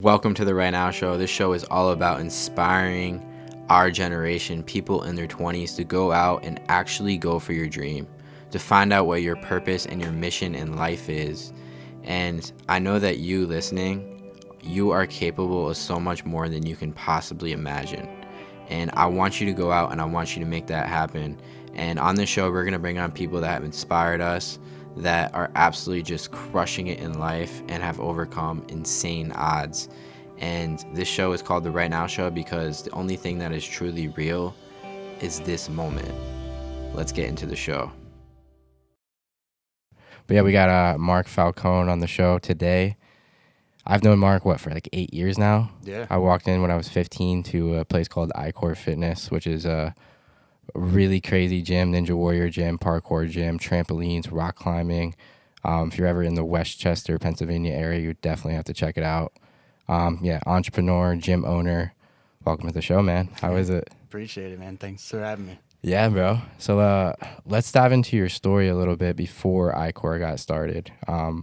Welcome to the Right Now Show. This show is all about inspiring our generation, people in their 20s, to go out and actually go for your dream, to find out what your purpose and your mission in life is. And I know that you listening, you are capable of so much more than you can possibly imagine. And I want you to go out and I want you to make that happen. And on this show, we're going to bring on people that have inspired us, that are absolutely just crushing it in life and have overcome insane odds. And this show is called The Right Now Show because the only thing that is truly real is this moment. Let's get into the show. But yeah, we got Mark Falcone on the show today. I've known Mark, for like 8 years now? Yeah. I walked in when I was 15 to a place called Icore Fitness, which is a really crazy gym, Ninja Warrior gym, parkour gym, trampolines, rock climbing. If you're ever in the Westchester, Pennsylvania area, you definitely have to check it out. Entrepreneur, gym owner. Welcome to the show, man. How is it? Appreciate it, man. Thanks for having me. Yeah, bro. So let's dive into your story a little bit before Icore got started.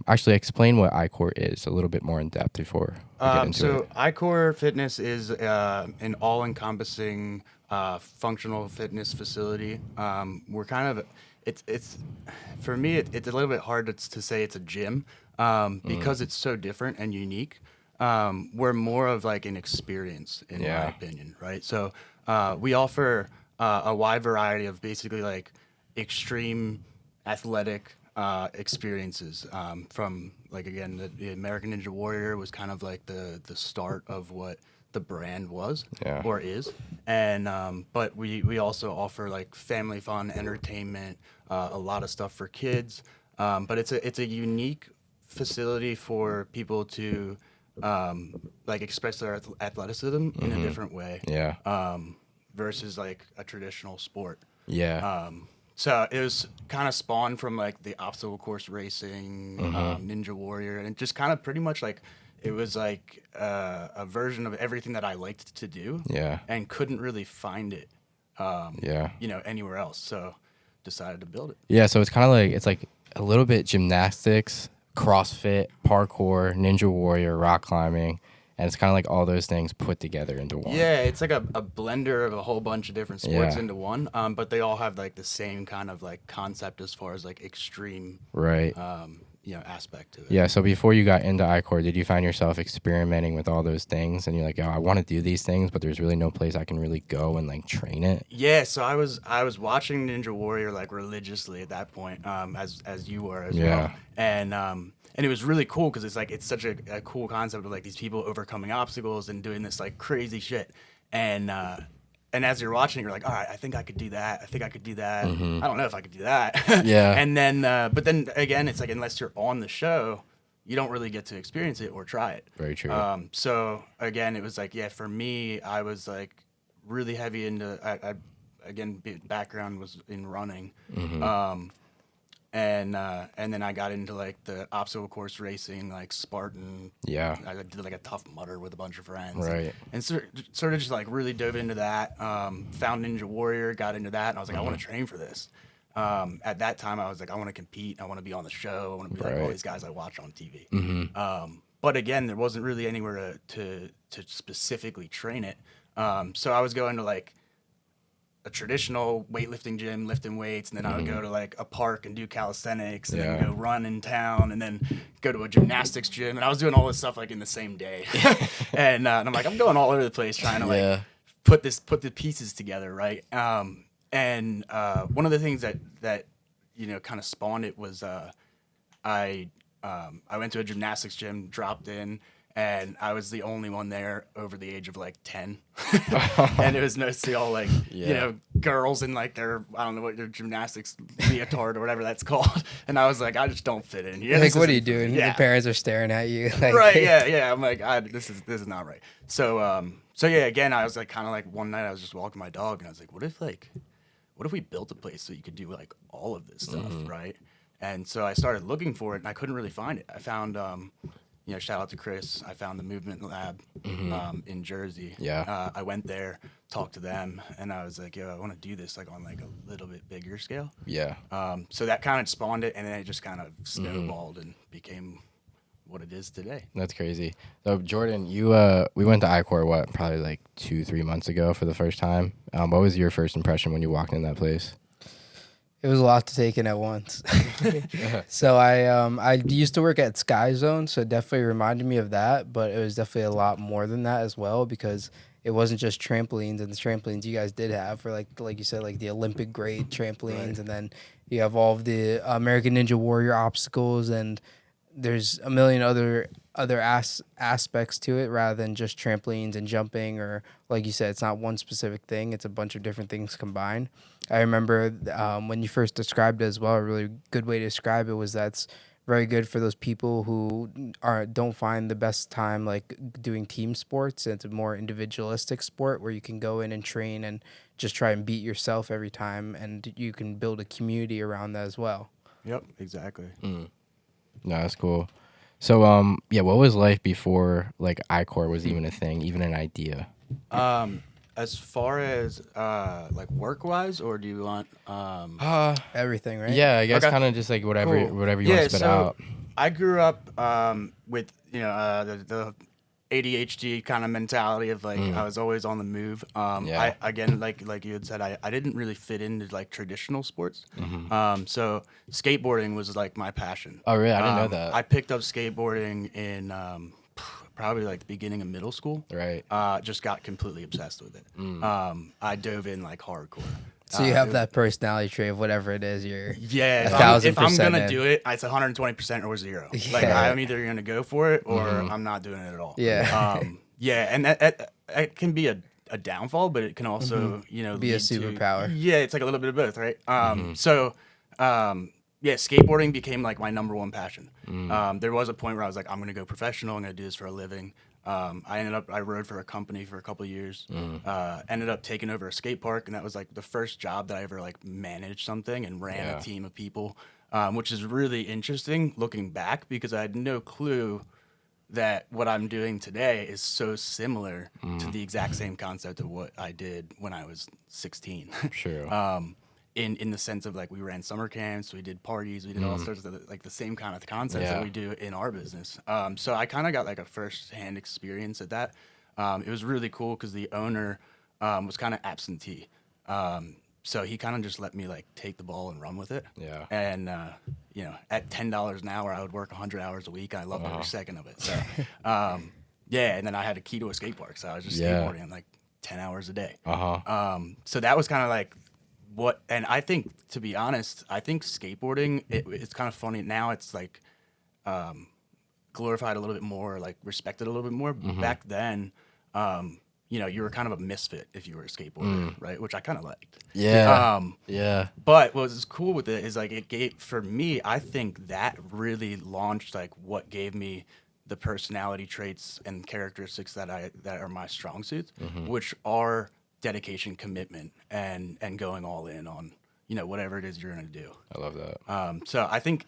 Actually, explain what Icore is a little bit more in depth before we get into it. Icore Fitness is an all-encompassing functional fitness facility. We're kind of it's for me it's a little bit hard to say it's a gym because it's so different and unique. We're more of like an experience in my opinion, right? So we offer a wide variety of basically like extreme athletic experiences from like, again, the American Ninja Warrior was kind of like the start of what the brand was or is. And but we also offer like family fun, entertainment, a lot of stuff for kids. But it's a unique facility for people to like express their athleticism in a different way. Versus like a traditional sport. So it was kind of spawned from like the obstacle course racing, Ninja Warrior, and just kind of pretty much like it was like a version of everything that I liked to do. And couldn't really find it, anywhere else. So decided to build it. Yeah, so it's kind of like, it's like a little bit gymnastics, CrossFit, parkour, Ninja Warrior, rock climbing. And it's kind of like all those things put together into one. Yeah, it's like a blender of a whole bunch of different sports into one. But they all have like the same kind of like concept as far as like extreme, aspect to it. Yeah. So before you got into Icore, did you find yourself experimenting with all those things? And you're like, I want to do these things, but there's really no place I can really go and like train it. Yeah. So I was watching Ninja Warrior like religiously at that point, as you were as well. And it was really cool because it's such a cool concept of like these people overcoming obstacles and doing this like crazy shit. And as you're watching, you're like, all right, I think I could do that. I think I could do that. I don't know if I could do that. And then, but then again, it's like unless you're on the show, you don't really get to experience it or try it. Very true. So again, it was like, for me, I was like really heavy into. Again, background was in running. And then I got into like the obstacle course racing, like Spartan. I did like a Tough Mudder with a bunch of friends. And sort of just like really dove into that. Found Ninja Warrior, got into that, and I was like, I want to train for this. At that time, I was like, I want to compete. I want to be on the show. I want to be like all these guys I watch on TV. But again, there wasn't really anywhere to specifically train it. So I was going to like a traditional weightlifting gym, lifting weights, and then I would go to like a park and do calisthenics, and then go run in town, and then go to a gymnastics gym, and I was doing all this stuff like in the same day. And I'm like, I'm going all over the place trying to like put the pieces together, right? And one of the things that kind of spawned it was I went to a gymnastics gym, dropped in. And I was the only one there over the age of like 10. And it was mostly all like, girls in like their, I don't know what their gymnastics leotard or whatever that's called. And I was like, I just don't fit in here. Like, what are you doing? Your parents are staring at you. Like, right, yeah. I'm like, this is not right. So again, I was like, kind of like one night I was just walking my dog and I was like, what if we built a place so you could do like all of this stuff, right? And so I started looking for it and I couldn't really find it. I found, shout out to Chris. I found the Movement Lab in Jersey. I went there, talked to them, and I was like, I want to do this like on like a little bit bigger scale. So that kind of spawned it, and then it just kind of snowballed and became what it is today. That's crazy. So Jordan, you we went to Icore probably like 2-3 months ago for the first time. What was your first impression when you walked in that place? It was a lot to take in at once. So I used to work at Sky Zone, so it definitely reminded me of that, but it was definitely a lot more than that as well, because it wasn't just trampolines, and the trampolines you guys did have for like you said, like the Olympic grade trampolines, Right. and then you have all of the American Ninja Warrior obstacles, and there's a million other aspects to it rather than just trampolines and jumping, or like you said, it's not one specific thing, it's a bunch of different things combined. I remember when you first described it as well, a really good way to describe it was that's very good for those people who don't find the best time like doing team sports. It's a more individualistic sport where you can go in and train and just try and beat yourself every time, and you can build a community around that as well. Yep, exactly. No, that's cool. So yeah, what was life before like Icore was even a thing, even an idea? As far as like work wise, or do you want Everything, right? Yeah, I guess Okay. kind of just like whatever Cool. whatever you want to spit out. I grew up with the ADHD kind of mentality of like I was always on the move. Yeah. I again like you had said, I didn't really fit into like traditional sports. So skateboarding was like my passion. Oh, really? I didn't know that. I picked up skateboarding in probably like the beginning of middle school. Right. Just got completely obsessed with it. I dove in like hardcore. So you have that personality trait of whatever it is you're. Yeah, if I'm 1,000% gonna in. do it, it's 120% or zero. Like Yeah. I'm either gonna go for it or I'm not doing it at all. Yeah. Yeah, and that can be a downfall, but it can also Be a lead to- superpower. yeah, it's like a little bit of both, right? So yeah, skateboarding became like my number one passion. There was a point where I was like, I'm gonna go professional. I'm gonna do this for a living. I rode for a company for a couple of years. Ended up taking over a skate park, and that was like the first job that I ever like managed something and ran Yeah. a team of people, which is really interesting looking back because I had no clue that what I'm doing today is so similar to the exact same concept of what I did when I was 16. True. In the sense of like we ran summer camps, we did parties, we did all sorts of like the same kind of concepts Yeah. that we do in our business. So I kind of got like a first-hand experience at that. It was really cool because the owner was kind of absentee. So he kind of just let me like take the ball and run with it. Yeah. And at $10 an hour, I would work 100 hours a week. I loved every second of it. So yeah, and then I had a key to a skate park, so I was just Yeah. skateboarding like 10 hours a day. Uh-huh. So that was kind of like what, and I think, to be honest, I think skateboarding, it's kind of funny now. It's like glorified a little bit more, like respected a little bit more. Back then, you were kind of a misfit if you were a skateboarder, right? Which I kind of liked. Yeah. Yeah. But what was cool with it is like it gave, for me, I think that really launched like what gave me the personality traits and characteristics that are my strong suits, which are dedication, commitment, and going all in on whatever it is you're gonna do. I love that. So I think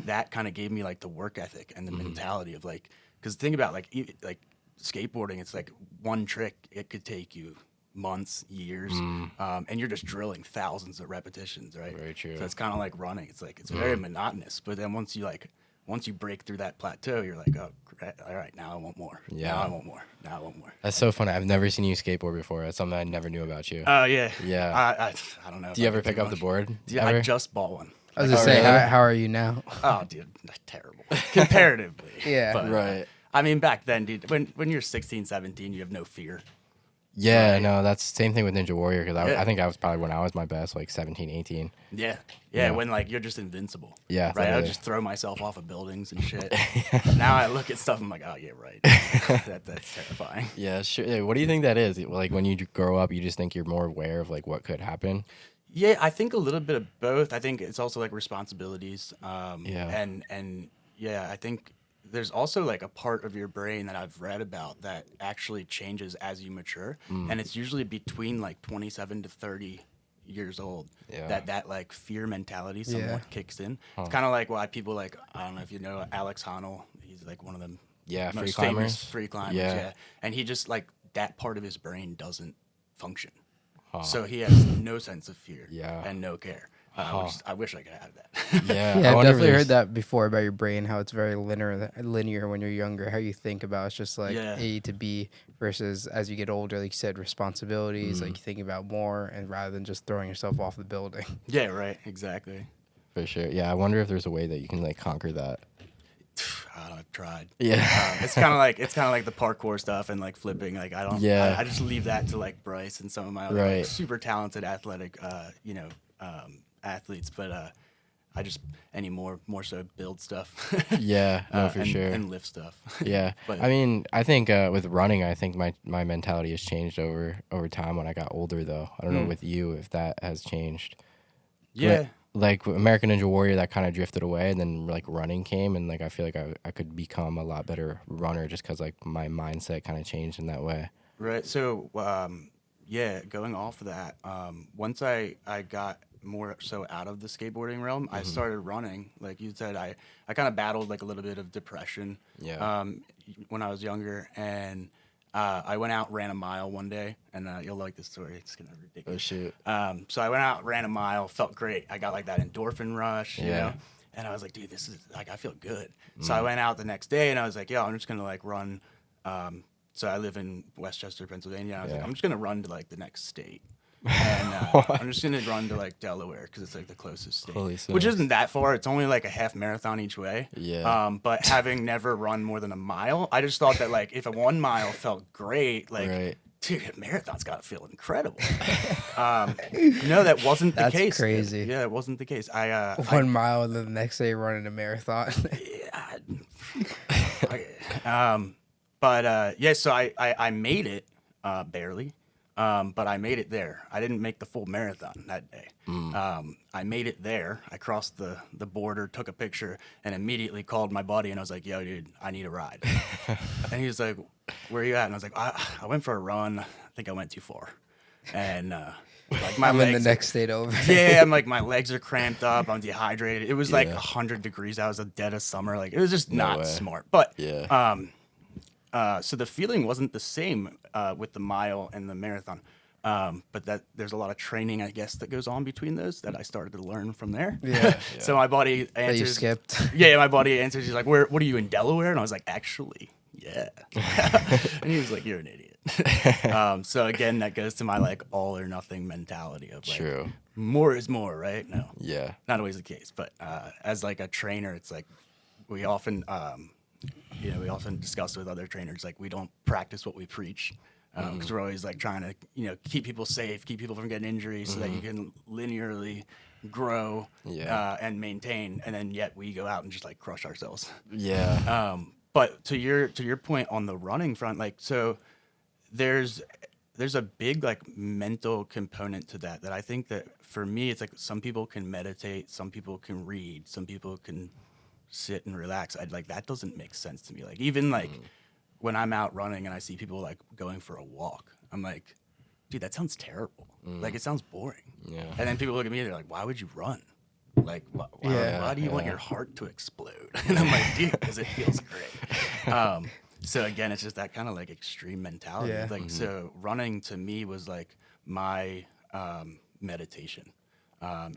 that kind of gave me like the work ethic and the mentality of like, because think about like skateboarding, it's like one trick, it could take you months, years, and you're just drilling thousands of repetitions, right? Very true. So it's kind of like running. It's like it's very monotonous, but then once you break through that plateau, you're like, oh, all right, now I want more. Yeah. Now I want more. Now I want more. That's so funny. I've never seen you skateboard before. That's something I never knew about you. Oh yeah. Yeah. I don't know. Do you ever pick up the board? Yeah, I ever? just bought one. I was gonna say, really? how are you now? Oh, dude, terrible comparatively. Yeah. But, Right. I mean, back then, dude, when you're 16, 17, you have no fear. Yeah, no, that's the same thing with Ninja Warrior because Yeah. I think I was probably when I was my best, like 17, 18. Yeah. Yeah. When like you're just invincible. Yeah, Right. I totally. would just throw myself off of buildings and shit. Now I look at stuff, I'm like, oh yeah, right. That's terrifying. Yeah, sure. Yeah, what do you think that is? Like when you grow up, you just think you're more aware of like what could happen. Yeah, I think a little bit of both. I think it's also like responsibilities. Yeah. And yeah, I think there's also like a part of your brain that I've read about that actually changes as you mature, and it's usually between like 27 to 30 years old Yeah. that like fear mentality somewhat Yeah. kicks in. It's kind of like why people like, I don't know if you know Alex Honnold. He's like one of them Yeah, free most climbers. famous free climbers. Yeah. Yeah. And he just like that part of his brain doesn't function. So he has no sense of fear Yeah. and no care. I wish I could have that. Yeah, Yeah, I I've wonder if definitely heard there's- that before about your brain, how it's very linear when you're younger, how you think about it's just like Yeah. A to B versus as you get older, like you said, responsibilities, like you think about more and rather than just throwing yourself off the building. Yeah, right. Exactly. For sure. Yeah, I wonder if there's a way that you can like conquer that. I've tried. Yeah. It's kind of like the parkour stuff and like flipping. Like I don't. Yeah. I just leave that to like Bryce and some of my other Right. like, super talented athletic, athletes. But I just more so build stuff. Yeah, no, for and, sure. And lift stuff. Yeah. But- I mean, I think with running, I think my mentality has changed over time when I got older though. I don't know with you if that has changed. Yeah. Like American Ninja Warrior, that kind of drifted away, and then like running came, and like I feel like I could become a lot better runner just because like my mindset kind of changed in that way. Right. So, going off of that, once I got more so out of the skateboarding realm, I started running. Like you said, I kind of battled like a little bit of depression. Yeah. When I was younger, and I went out, ran a mile one day, and you'll like this story. It's kind of ridiculous. Oh shoot. So I went out, ran a mile, felt great. I got like that endorphin rush, you Yeah. know? And I was like, dude, this is like, I feel good. So I went out the next day and I was like, yo, I'm just going to like run. So I live in Westchester, Pennsylvania. I was like, Yeah. I'm just going to run to like the next state. And I'm just going to run to like Delaware because it's like the closest state, Holy which smokes. isn't that far. It's only like a half marathon each way. Yeah. But having never run more than a mile, I just thought that like if a 1 mile felt great, like, Right. dude, a marathon's got to feel incredible. No, that wasn't the That's case. crazy. Yeah, it wasn't the case. I 1 mile and then the next day running a marathon. So I made it barely, but I made it there. I didn't make the full marathon that day. I made it there. I crossed the border, took a picture, and immediately called my buddy, and I was like, yo, dude, I need a ride. And he was like, where are you at? And I was like, I went for a run. I think I went too far. And like my I'm legs, in the next state over. yeah, I'm like, my legs are cramped up. I'm dehydrated. It was like Yeah. 100 degrees. I was a dead of summer. Like, it was just No not way. smart. But Yeah. so the feeling wasn't the same with the mile and the marathon. But that there's a lot of training, I guess, that goes on between those that I started to learn from there. Yeah. So my buddy That you answers. skipped. Yeah, my buddy answers. He's like, "What are you in Delaware?" And I was like, "Actually, yeah." And he was like, "You're an idiot." So again, that goes to my like all or nothing mentality of like, True. more is more, right? No, Yeah. not always the case. But as like a trainer, it's like we often, we often discuss with other trainers, like we don't practice what we preach. Because we're always like trying to, keep people safe, keep people from getting injuries, so that you can linearly grow Yeah. and maintain, and then yet we go out and just like crush ourselves. Yeah. But to your point on the running front, like so, there's a big like mental component to that I think that for me it's like some people can meditate, some people can read, some people can sit and relax. I'd like that doesn't make sense to me. Like even like when I'm out running and I see people like going for a walk, I'm like, dude, that sounds terrible. Like it sounds boring. Yeah. And then people look at me and they're like, why would you run? Like, why do you want Yeah. your heart to explode? And I'm like, dude, because it feels great. So again, it's just that kind of like extreme mentality. Yeah. Like, so running to me was like my meditation.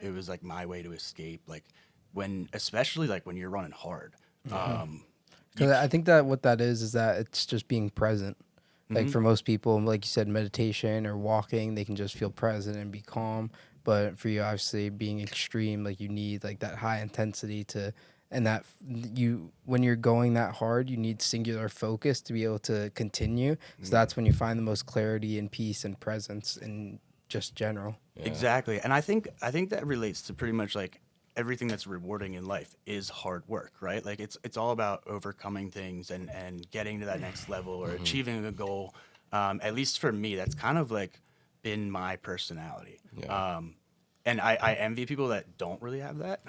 It was like my way to escape. Like especially like when you're running hard. Because I think that what that is that it's just being present. Like for most people, like you said, meditation or walking, they can just feel present and be calm. But for you, obviously, being extreme, like you need like that high intensity to, and that when you're going that hard, you need singular focus to be able to continue. So that's when you find the most clarity and peace and presence in just general. Exactly. And I think that relates to pretty much like everything that's rewarding in life is hard work, right? Like it's all about overcoming things and getting to that next level or achieving a goal. At least for me, that's kind of like been my personality. Yeah. And I envy people that don't really have that.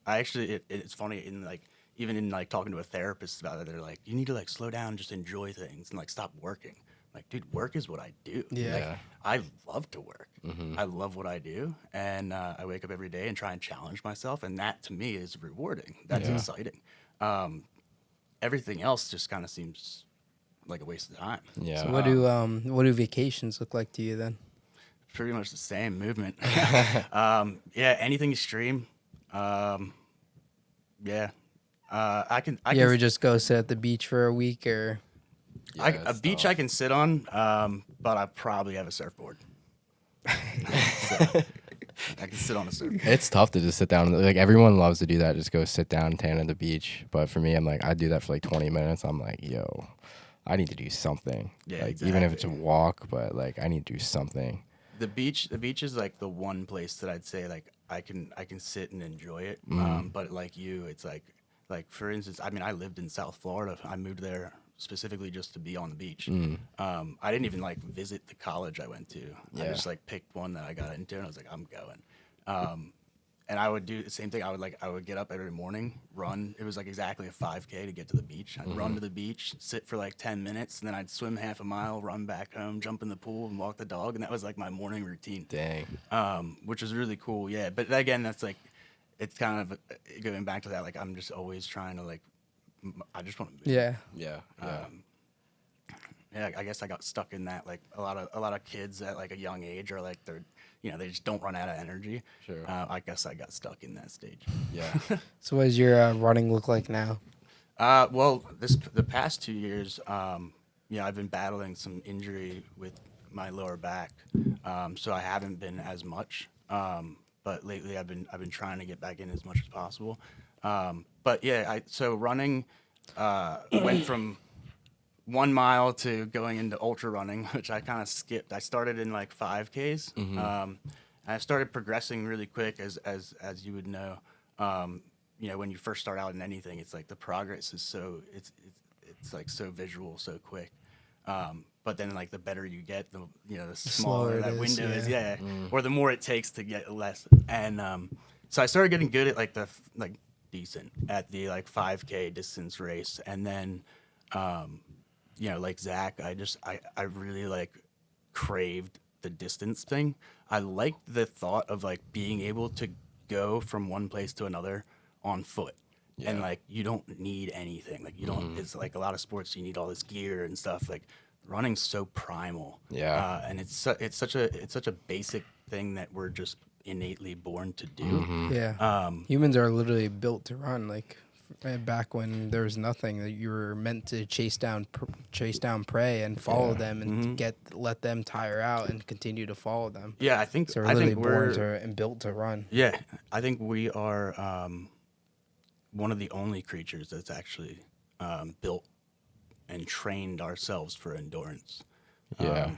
I actually, it's funny in like, even in like talking to a therapist about it, they're like, you need to like slow down, just enjoy things and like stop working. Like, dude, work is what I do. Yeah. Like, I love to work. I love what I do. And I wake up every day and try and challenge myself. And that to me is rewarding. That's Yeah. exciting. Everything else just kind of seems like a waste of time. Yeah. So what do vacations look like to you then? pretty much the same movement. Yeah, anything extreme. Yeah. I can. You ever just go sit at the beach for a week or? Yeah, A it's beach tough. I can sit on, but I probably have a surfboard. So, I can sit on a surfboard. It's tough to just sit down. Like everyone loves to do that, just go sit down, tan at the beach. But for me, I'm like, I do that for like 20 minutes. I'm like, yo, I need to do something. Yeah, like even if it's a exactly. walk, but like I need to do something. The beach is like the one place that I'd say like I can sit and enjoy it. But like you, it's like for instance, I mean, I lived in South Florida. I moved there specifically just to be on the beach. I didn't even like visit the college I went to. I Yeah. just like picked one that I got into, and I was like, I'm going. And I would do the same thing. I would get up every morning, run. It was like exactly a 5K to get to the beach. I'd run to the beach, sit for like 10 minutes, and then I'd swim half a mile, run back home, jump in the pool, and walk the dog. And that was like my morning routine. Dang. Which was really cool. Yeah, but again, that's like, it's kind of going back to that. Like, I'm just always trying to like, I just want to move. Yeah. Yeah. Yeah, I guess I got stuck in that. Like a lot of kids at like a young age are like they just don't run out of energy. Sure. I guess I got stuck in that stage. Yeah. So what does your running look like now? Well, the past 2 years, I've been battling some injury with my lower back, so I haven't been as much. But lately, I've been trying to get back in as much as possible. But yeah, so running went from 1 mile to going into ultra running, which I kind of skipped. I started in like 5Ks. And I started progressing really quick, as you would know. When you first start out in anything, it's like the progress is it's like so visual, so quick. But then like the better you get, the slower smaller it that is, window is, yeah. or the more it takes to get less. And so I started getting good at like decent at the like 5K distance race, and then like Zach, I really like craved the distance thing. I liked the thought of like being able to go from one place to another on foot. Yeah. And like you don't need anything. Like you don't. It's like a lot of sports. You need all this gear and stuff. Like running's so primal. Yeah. And it's such a basic thing that we're just innately born to do. Yeah. Humans are literally built to run. Like back when there was nothing, that you were meant to chase down prey and follow them and let them tire out and continue to follow them. Yeah, I think So we're I literally think born we're and built to run. yeah. I think we are one of the only creatures that's actually built and trained ourselves for endurance. Yeah.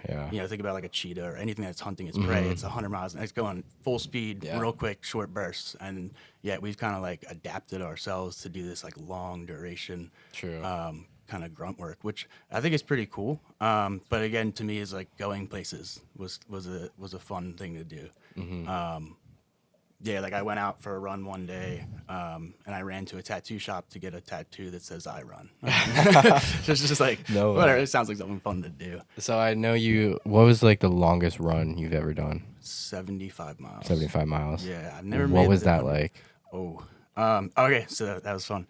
Think about like a cheetah or anything that's hunting its prey. It's 100 miles and it's going full speed, Yeah. real quick, short bursts. And yeah, we've kind of like adapted ourselves to do this like long duration, True. kind of grunt work, which I think is pretty cool. But again, to me, is like going places was a fun thing to do. Yeah, like I went out for a run one day, and I ran to a tattoo shop to get a tattoo that says "I run." just like No way. whatever. It sounds like something fun to do. So I know you. What was like the longest run you've ever done? 75 miles. 75 miles. Yeah, I've never. What made was the that 100. like? Oh, okay. So that was fun.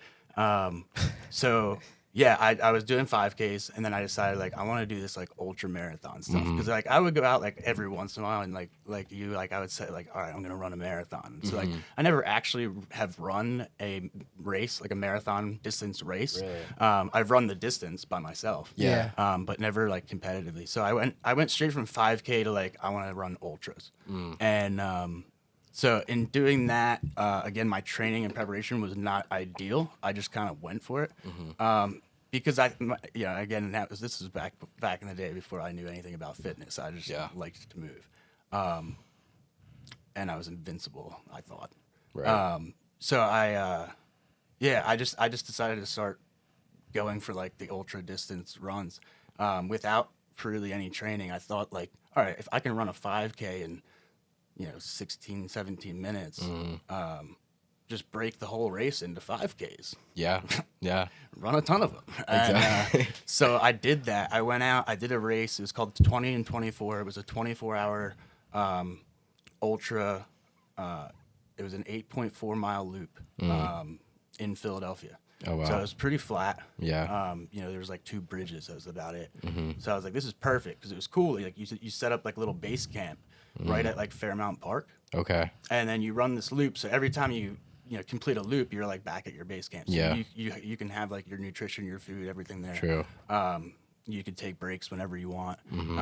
So yeah, I was doing 5Ks, and then I decided like I want to do this like ultra marathon stuff, because like I would go out like every once in a while, and like you, like I would say like, all right, I'm gonna run a marathon. So like I never actually have run a race, like a marathon distance race. Really? I've run the distance by myself. Yeah. But never like competitively. So I went straight from 5K to like I want to run ultras, and so in doing that, again, my training and preparation was not ideal. I just kind of went for it, because again, this was back in the day before I knew anything about fitness. I just liked to move, and I was invincible, I thought. Right. So I just decided to start going for like the ultra distance runs, without really any training. I thought like, all right, if I can run a 5K in 16, 17 minutes, just break the whole race into 5Ks. Yeah. Yeah. Run a ton of them. Exactly. And, so I did that. I went out, I did a race. It was called 20 and 24. It was a 24-hour ultra. It was an 8.4 mile loop in Philadelphia. Oh, wow. So it was pretty flat. Yeah. There was like 2 bridges. That was about it. So I was like, this is perfect, because it was cool. Like you set up like a little base camp. right at like Fairmount Park. Okay. And then you run this loop. So every time you complete a loop, you're like back at your base camp. So Yeah. you can have like your nutrition, your food, everything there. True. You could take breaks whenever you want.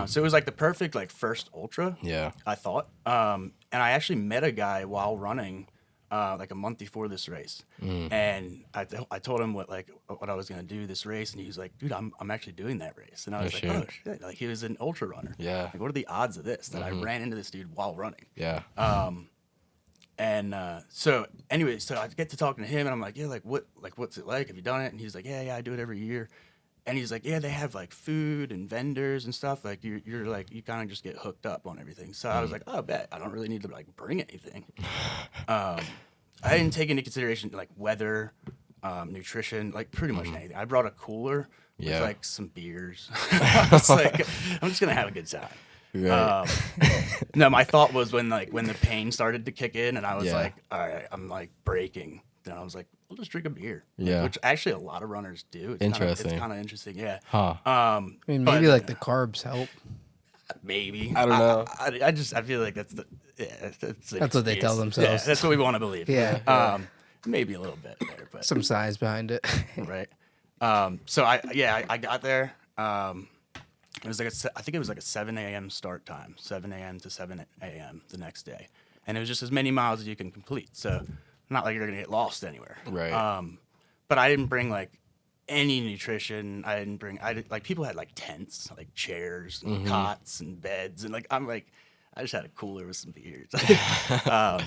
So it was like the perfect like first ultra. Yeah. I thought. And I actually met a guy while running, like a month before this race, and I told him what I was gonna do this race, and he was like, "Dude, I'm actually doing that race," and I was like, shit. "Oh shit!" Like he was an ultra runner. Yeah. Like, what are the odds of this? That I ran into this dude while running. Yeah. So anyway, so I get to talking to him, and I'm like, "Yeah, what's it like? Have you done it?" And he's like, "Yeah, I do it every year." And he's like, "Yeah, they have like food and vendors and stuff. Like you're like you kind of just get hooked up on everything." So I was like, "Oh, bet I don't really need to like bring anything." I didn't take into consideration like weather, nutrition, like pretty much anything. I brought a cooler with like some beers. I was like, I'm just gonna have a good time. Right. No, my thought was when the pain started to kick in, and I was like, all right, I'm like breaking. Then I was like, I'll just drink a beer. Yeah. Which actually a lot of runners do. Interesting. It's kind of interesting. Yeah. Huh. I mean, maybe like the carbs help. Maybe. I don't know. I feel like that's the That's what they tell themselves. Yeah, that's what we want to believe. Yeah. Maybe a little bit there, but Some science behind it. right. So I got there. It was I think it was like a 7 a.m. start time, 7 a.m. to 7 a.m. the next day, and it was just as many miles as you can complete. So not like you're gonna get lost anywhere. Right. But I didn't bring like any nutrition. Like people had like tents, like chairs, and cots, and beds, and like I just had a cooler with some beers.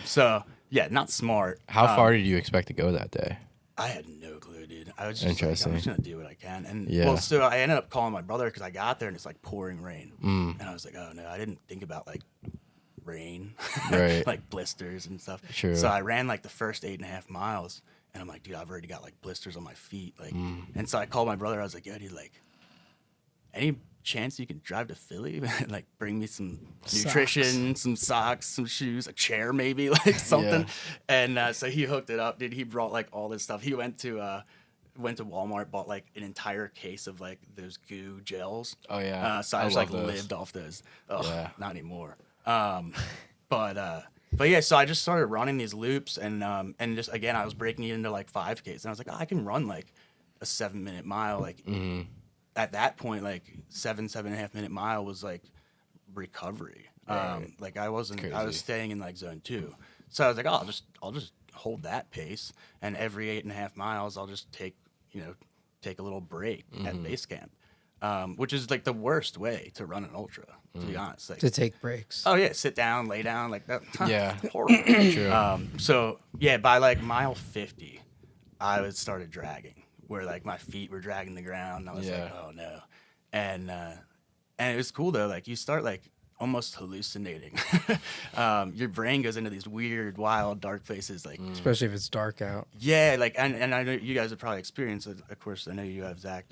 So yeah, not smart. How far did you expect to go that day? I had no clue, dude. I was just Interesting. like, I'm just gonna do what I can. And Yeah. well, so I ended up calling my brother because I got there and it's like pouring rain, and I was like, oh no, I didn't think about like rain, Right. like blisters and stuff. True. So I ran like the first 8.5 miles, and I'm like, dude, I've already got like blisters on my feet, like. And so I called my brother. I was like, yo, dude, like, any chance you can drive to Philly and like bring me some nutrition, some socks, some shoes, a chair maybe, like something. And so he hooked it up, dude. He brought like all this stuff. He went to Walmart, bought like an entire case of like those goo gels. Oh, yeah. So I I just like love those. lived off those. Ugh, Yeah. not anymore. But yeah, so I just started running these loops, and just again I was breaking it into like 5Ks, and I was like, oh, I can run like a 7-minute mile. Like at that point, like 7.5 minute mile was like recovery. Right. Like I was Crazy. staying in like zone 2, so I was like, oh, I'll just hold that pace, and every 8.5 miles I'll just take a little break at base camp. Which is like the worst way to run an ultra, to be honest. Like, To take breaks. oh yeah, sit down, lay down, like that. Yeah. Horrible. True. So yeah, by like mile 50, I started dragging, where like my feet were dragging the ground. And I was like, oh no, and it was cool though. Like you start like almost hallucinating. Your brain goes into these weird, wild, dark places. Like Especially if it's dark out. yeah, like and I know you guys have probably experienced it. Of course, I know you have, Zach.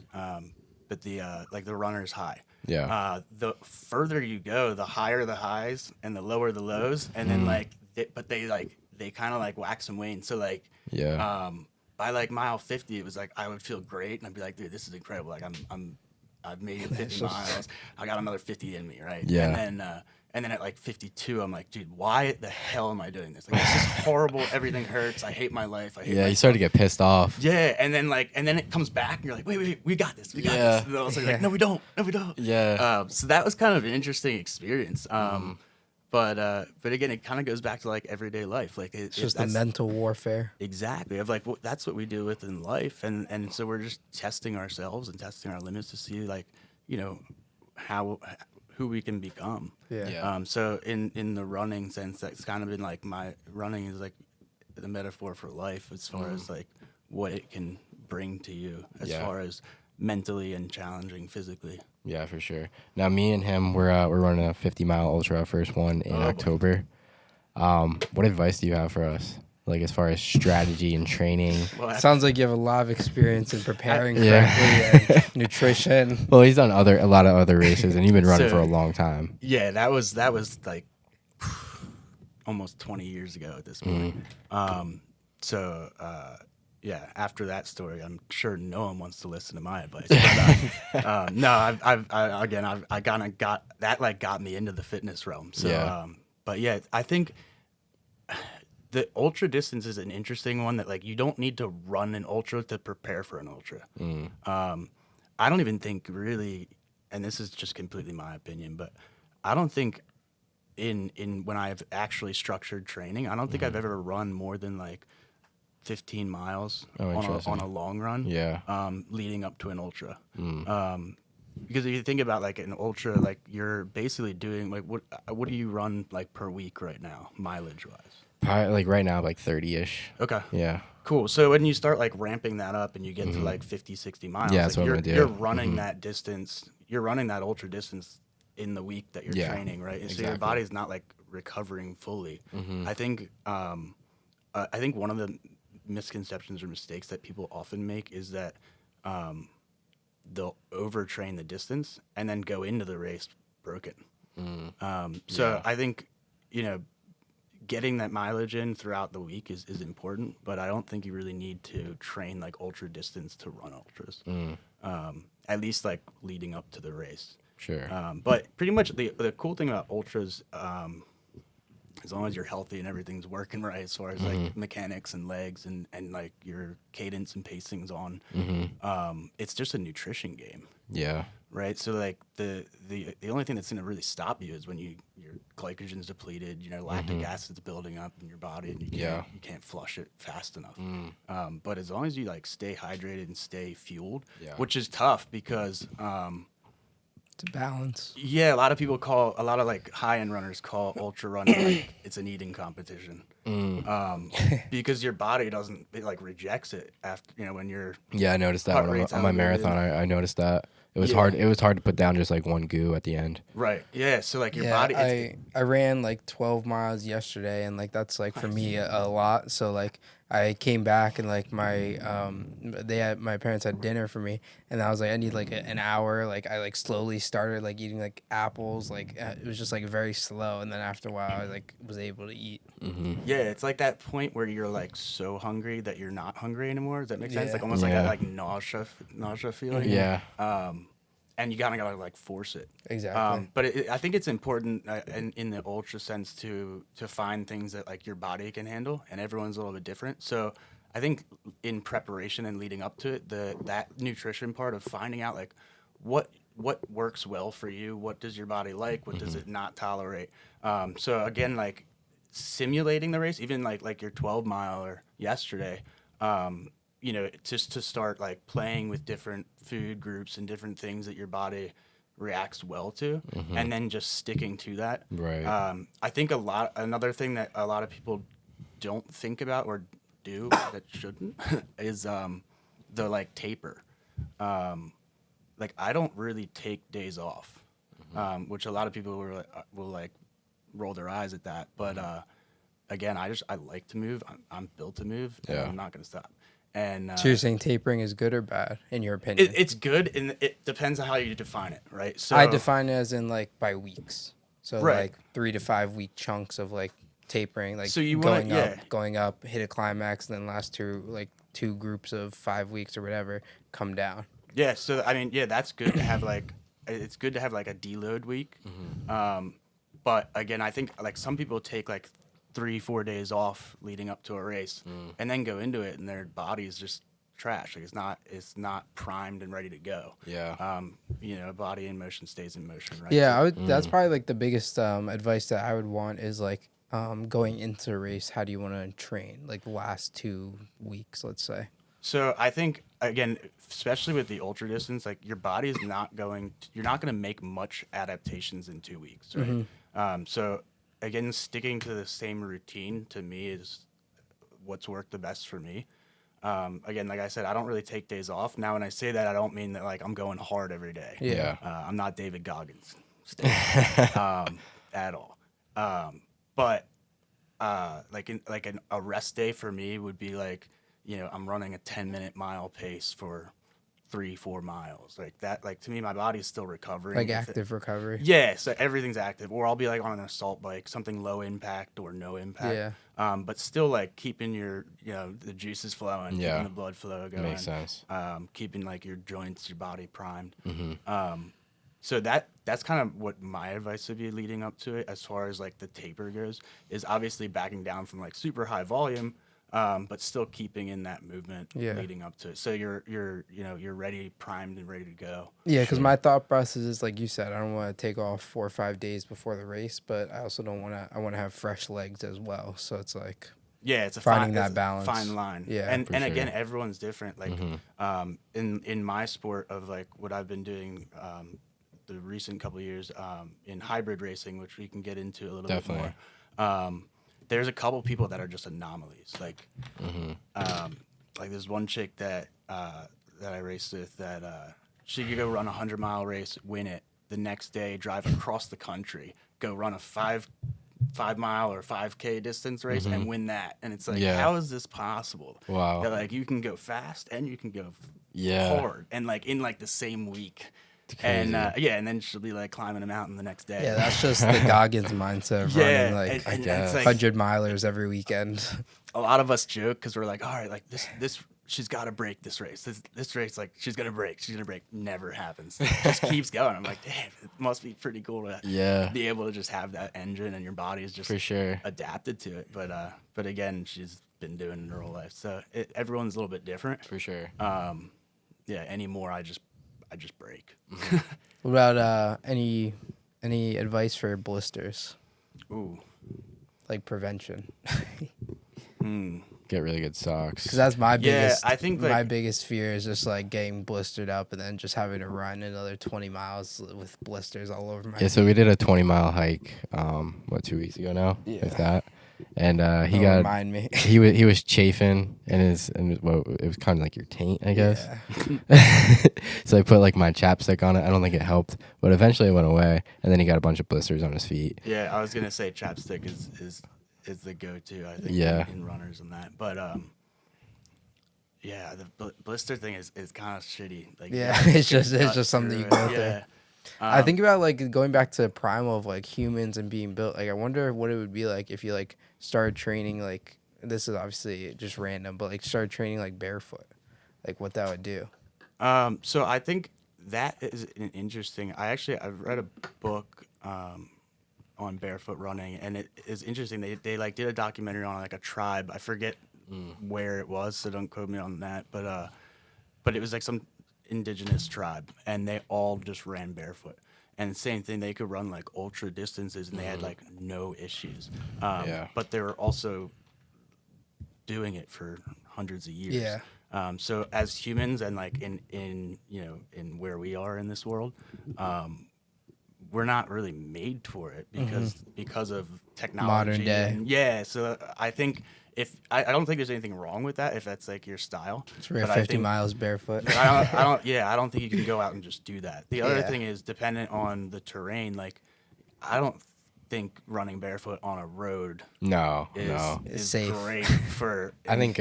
But the like the runner's high. Yeah. The further you go, the higher the highs and the lower the lows, and then like they kind of like wax and wane. So like Yeah. by like mile 50, it was like I would feel great, and I'd be like, dude, this is incredible. Like I've made it 50 miles. I got another 50 in me, right? Yeah. And then at like 52, I'm like, dude, why the hell am I doing this? Like, this is horrible. Everything hurts. I hate my life. I hate Yeah. my You start to get pissed off. yeah, and then it comes back, and you're like, wait, we got this, we got Yeah. this. And I was like, no, we don't. Yeah. So that was kind of an interesting experience. But again, it kind of goes back to like everyday life. Like It's just the that's mental warfare. exactly of like that's what we do within life, and so we're just testing ourselves and testing our limits to see like who we can become. Yeah. Yeah. So in the running sense, that's kind of been like my running is like the metaphor for life as far as like what it can bring to you as Yeah. far as mentally and challenging physically. Yeah, for sure. Now, me and him, we're running a 50-mile ultra, our first one in Oh, boy. October. What advice do you have for us, like as far as strategy and training? Well, Sounds like you have a lot of experience in preparing Yeah. correctly and nutrition. Well, he's done a lot of other races, and you've been running So- for a long time. yeah, that was like almost 20 years ago at this point. Yeah, after that story, I'm sure no one wants to listen to my advice. But, no, I kind of got me into the fitness realm. So, Yeah. But yeah, I think the ultra distance is an interesting one that like you don't need to run an ultra to prepare for an ultra. I don't even think really, and this is just completely my opinion, but I don't think in when I've actually structured training, I don't think I've ever run more than like 15 miles on a long run. Yeah. Leading up to an ultra. Because if you think about like an ultra, like you're basically doing like what do you run like per week right now, mileage wise? Probably, like right now, like 30-ish. Okay. Yeah. Cool. So when you start like ramping that up and you get to like 50, 60 miles, Yeah, like that's what I'm gonna do. you're running that distance, you're running that ultra distance in the week that you're training, right? And so your exactly. body's not like recovering fully. I think one of the misconceptions or mistakes that people often make is that they'll overtrain the distance and then go into the race broken. So I think, getting that mileage in throughout the week is important, but I don't think you really need to train like ultra distance to run ultras. At least like leading up to the race. Sure. But pretty much the cool thing about ultras, as long as you're healthy and everything's working right as far as like mechanics and legs and like your cadence and pacing's on, it's just a nutrition game. Yeah. Right. So like the only thing that's going to really stop you is when your glycogen's depleted, lactic acid's building up in your body and you can't flush it fast enough. But as long as you like stay hydrated and stay fueled, which is tough because It's a balance. yeah, a lot of like high end runners call ultra running like it's an eating competition. Because your body it like rejects it after when you're Yeah, I noticed that heart on rate's my elevated. marathon. I noticed that. It was Yeah. hard. It was hard to put down just like one goo at the end. right. Yeah, so like your Yeah, body I ran like 12 miles yesterday, and like that's like for me a lot. So like I came back and like my my parents had dinner for me, and I was like I need like an hour. Like I like slowly started like eating like apples. Like it was just like very slow, and then after a while I like was able to eat. Yeah, it's like that point where you're like so hungry that you're not hungry anymore. Does that make sense? Yeah. Like almost like Yeah. that like nausea feeling. Yeah. And you gotta like force it. Exactly. But I think it's important in the ultra sense to find things that like your body can handle, and everyone's a little bit different. So I think in preparation and leading up to it, that nutrition part of finding out like what works well for you, what does your body like, what does it not tolerate. So again, like simulating the race, even like your 12 miler yesterday, just to start like playing with different food groups and different things that your body reacts well to, and then just sticking to that. Right. I think another thing that a lot of people don't think about or do that shouldn't is the like taper. Like I don't really take days off, which a lot of people will like roll their eyes at that. But again, I like to move. I'm built to move, and Yeah. I'm not gonna stop. And So you're saying tapering is good or bad in your opinion? it's good, and it depends on how you define it, right? So I define it as in like by weeks. So Right. like 3 to 5 week chunks of like tapering, like So you wanna- going up, hit a climax, and then last two groups of 5 weeks or whatever come down. Yeah, so I mean, yeah, that's good to have like it's good to have like a deload week. But again, I think like some people take like 3-4 days off leading up to a race and then go into it and their body is just trash. Like it's not primed and ready to go. Yeah. Body in motion stays in motion, right? Yeah, So- I would. That's probably like the biggest advice that I would want is like going into a race. How do you want to train? Like the last 2 weeks, let's say. So I think again, especially with the ultra distance, like your body is you're not going to make much adaptations in 2 weeks, right? So again, sticking to the same routine to me is what's worked the best for me. Again, like I said, I don't really take days off. Now, when I say that, I don't mean that like I'm going hard every day. Yeah. I'm not David Goggins at all. But a rest day for me would be like, I'm running a 10-minute mile pace for 3-4 miles. Like that, like to me, my body's still recovering. Like with it. active recovery. Yeah, so everything's active. Or I'll be like on an assault bike, something low impact or no impact. Yeah. But still like keeping your, the juices flowing, Yeah. keeping the blood flow going. Makes sense. Keeping like your joints, your body primed. So that's kind of what my advice would be leading up to it, as far as like the taper goes, is obviously backing down from like super high volume, but still keeping in that movement Yeah. leading up to it. So you're ready, primed, and ready to go. Yeah, because my thought process is like you said, I don't want to take off 4 or 5 days before the race, but I also don't want to. I want to have fresh legs as well. So it's like Yeah, it's a finding fine, that it's a balance. fine line. Yeah, and for again, sure. everyone's different. Like, in my sport of like what I've been doing, the recent couple of years, in hybrid racing, which we can get into a little Definitely. bit more. There's a couple people that are just anomalies. Like there's one chick that I raced with that she could go run a 100-mile race, win it, the next day drive across the country, go run a 5 mile or 5K distance race and win that. And it's like, Yeah. how is this possible? Wow. That like you can go fast and you can go Yeah. hard and like in like the same week. crazy. And yeah, and then she'll be like climbing a mountain the next day. yeah, that's just the Goggins mindset of Yeah, running like and guess. it's like 100 milers every weekend. a lot of us joke because we're like, all right, like this she's got to break this race. This race, like she's gonna break. Never happens. It just keeps going. I'm like, damn, it must be pretty cool to Yeah. be able to just have that engine and your body is just For sure. adapted to it. But again, she's been doing it her whole life, so everyone's a little bit different. For sure. Yeah, anymore I just break. What about any advice for blisters, Ooh. like prevention? Get really good socks. Because that's my Yeah, biggest. I think, my like- biggest fear is just like getting blistered up and then just having to run another 20 miles with blisters all over my. Yeah, so we did a 20-mile hike, 2 weeks ago now, Yeah. if that. And he Don't got remind me. he was chafing in his it was kind of like your taint, I guess. Yeah. So I put like my chapstick on it. I don't think it helped, but eventually it went away. And then he got a bunch of blisters on his feet. Yeah, I was gonna say chapstick is the go-to. I think Yeah. in runners and that, but yeah, the blister thing is kind of shitty. Like Yeah, you it's gotta just cut something through you it. go through. Yeah. I think about like going back to primal of like humans and being built. Like I wonder what it would be like if you like started training like this is obviously just random, but like started training like barefoot, like what that would do. So I think that is an interesting. I've read a book on barefoot running, and it is interesting. They like did a documentary on like a tribe. I forget where it was, so don't quote me on that. But it was like some indigenous tribe, and they all just ran barefoot. And same thing, they could run like ultra distances, and they had like no issues. Yeah. But they were also doing it for hundreds of years. Yeah. So as humans, and like in in where we are in this world, we're not really made for it because of technology. Modern day. And yeah. So I think I don't think there's anything wrong with that if that's like your style. It's rare But I 50 think- miles barefoot. I don't think you can go out and just do that. The other Yeah. thing is dependent on the terrain. Like, I don't think running barefoot on a road No. It's is safe. great for. I think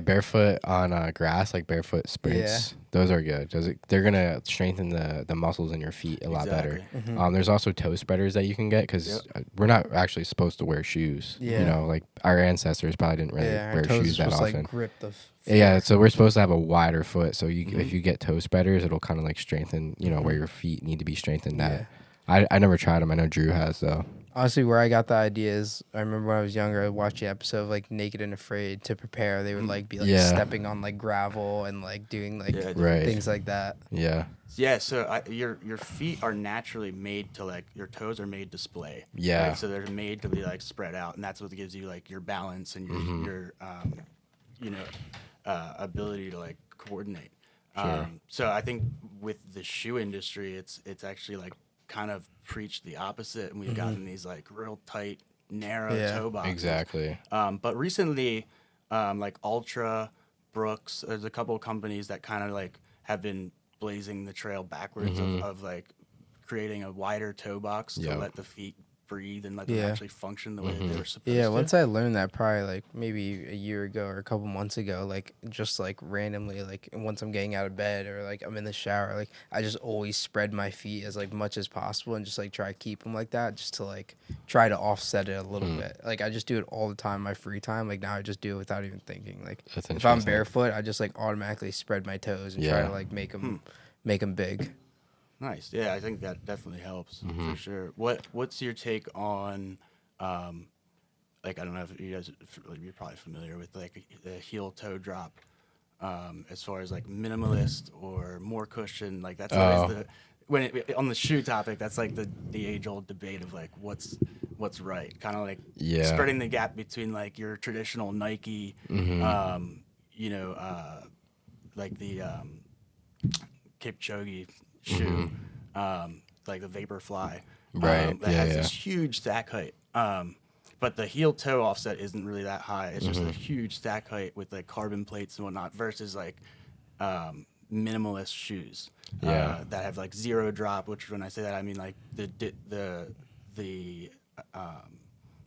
barefoot on grass, like barefoot sprints, those are good. They're gonna strengthen the muscles in your feet a lot better. Exactly. There's also toe spreaders that you can get because we're not actually supposed to wear shoes. Yeah. You know, like our ancestors probably didn't really Yeah, our wear toes shoes that supposed to, often. like grip the. Yeah, so we're supposed to have a wider foot. So if you get toe spreaders, it'll kind of like strengthen, where your feet need to be strengthened at. I never tried them. I know Drew has though. Honestly, where I got the idea is I remember when I was younger, I watched the episode of like Naked and Afraid to prepare. They would like be like Yeah. stepping on like gravel and like doing like Yeah, Right. things like that. Yeah. Yeah, so your feet are naturally made to like your toes are made to splay. Yeah. right? So they're made to be like spread out, and that's what gives you like your balance and your ability to like coordinate. Sure. So I think with the shoe industry, it's actually like kind of preached the opposite, and we've gotten these like real tight, narrow Yeah. toe boxes. Exactly. But recently, like Ultra, Brooks, there's a couple of companies that kind of like have been blazing the trail backwards of like creating a wider toe box to Yep. let the feet breathe and let them Yeah. actually function the way that they were supposed Yeah, to. once I learned that probably like maybe a year ago or a couple months ago, like just like randomly, like once I'm getting out of bed or like I'm in the shower, like I just always spread my feet as like much as possible and just like try to keep them like that just to like try to offset it a little bit. Like I just do it all the time in my free time. Like now I just do it without even thinking. Like That's if I'm interesting. barefoot, I just like automatically spread my toes and try Yeah. to like make them big. Nice. Yeah, I think that definitely helps for sure. What's your take on, like I don't know if you guys you're probably familiar with like the heel toe drop, as far as like minimalist or more cushion. Like that's always Oh. the on the shoe topic. That's like the age old debate of like what's right. Kind of like Yeah. spreading the gap between like your traditional Nike, you know, like the Kipchoge shoe, like the Vaporfly, Right. that Yeah, has yeah. this huge stack height. But the heel toe offset isn't really that high. It's just a huge stack height with like carbon plates and whatnot versus like minimalist shoes Yeah. that have like zero drop. Which when I say that, I mean like the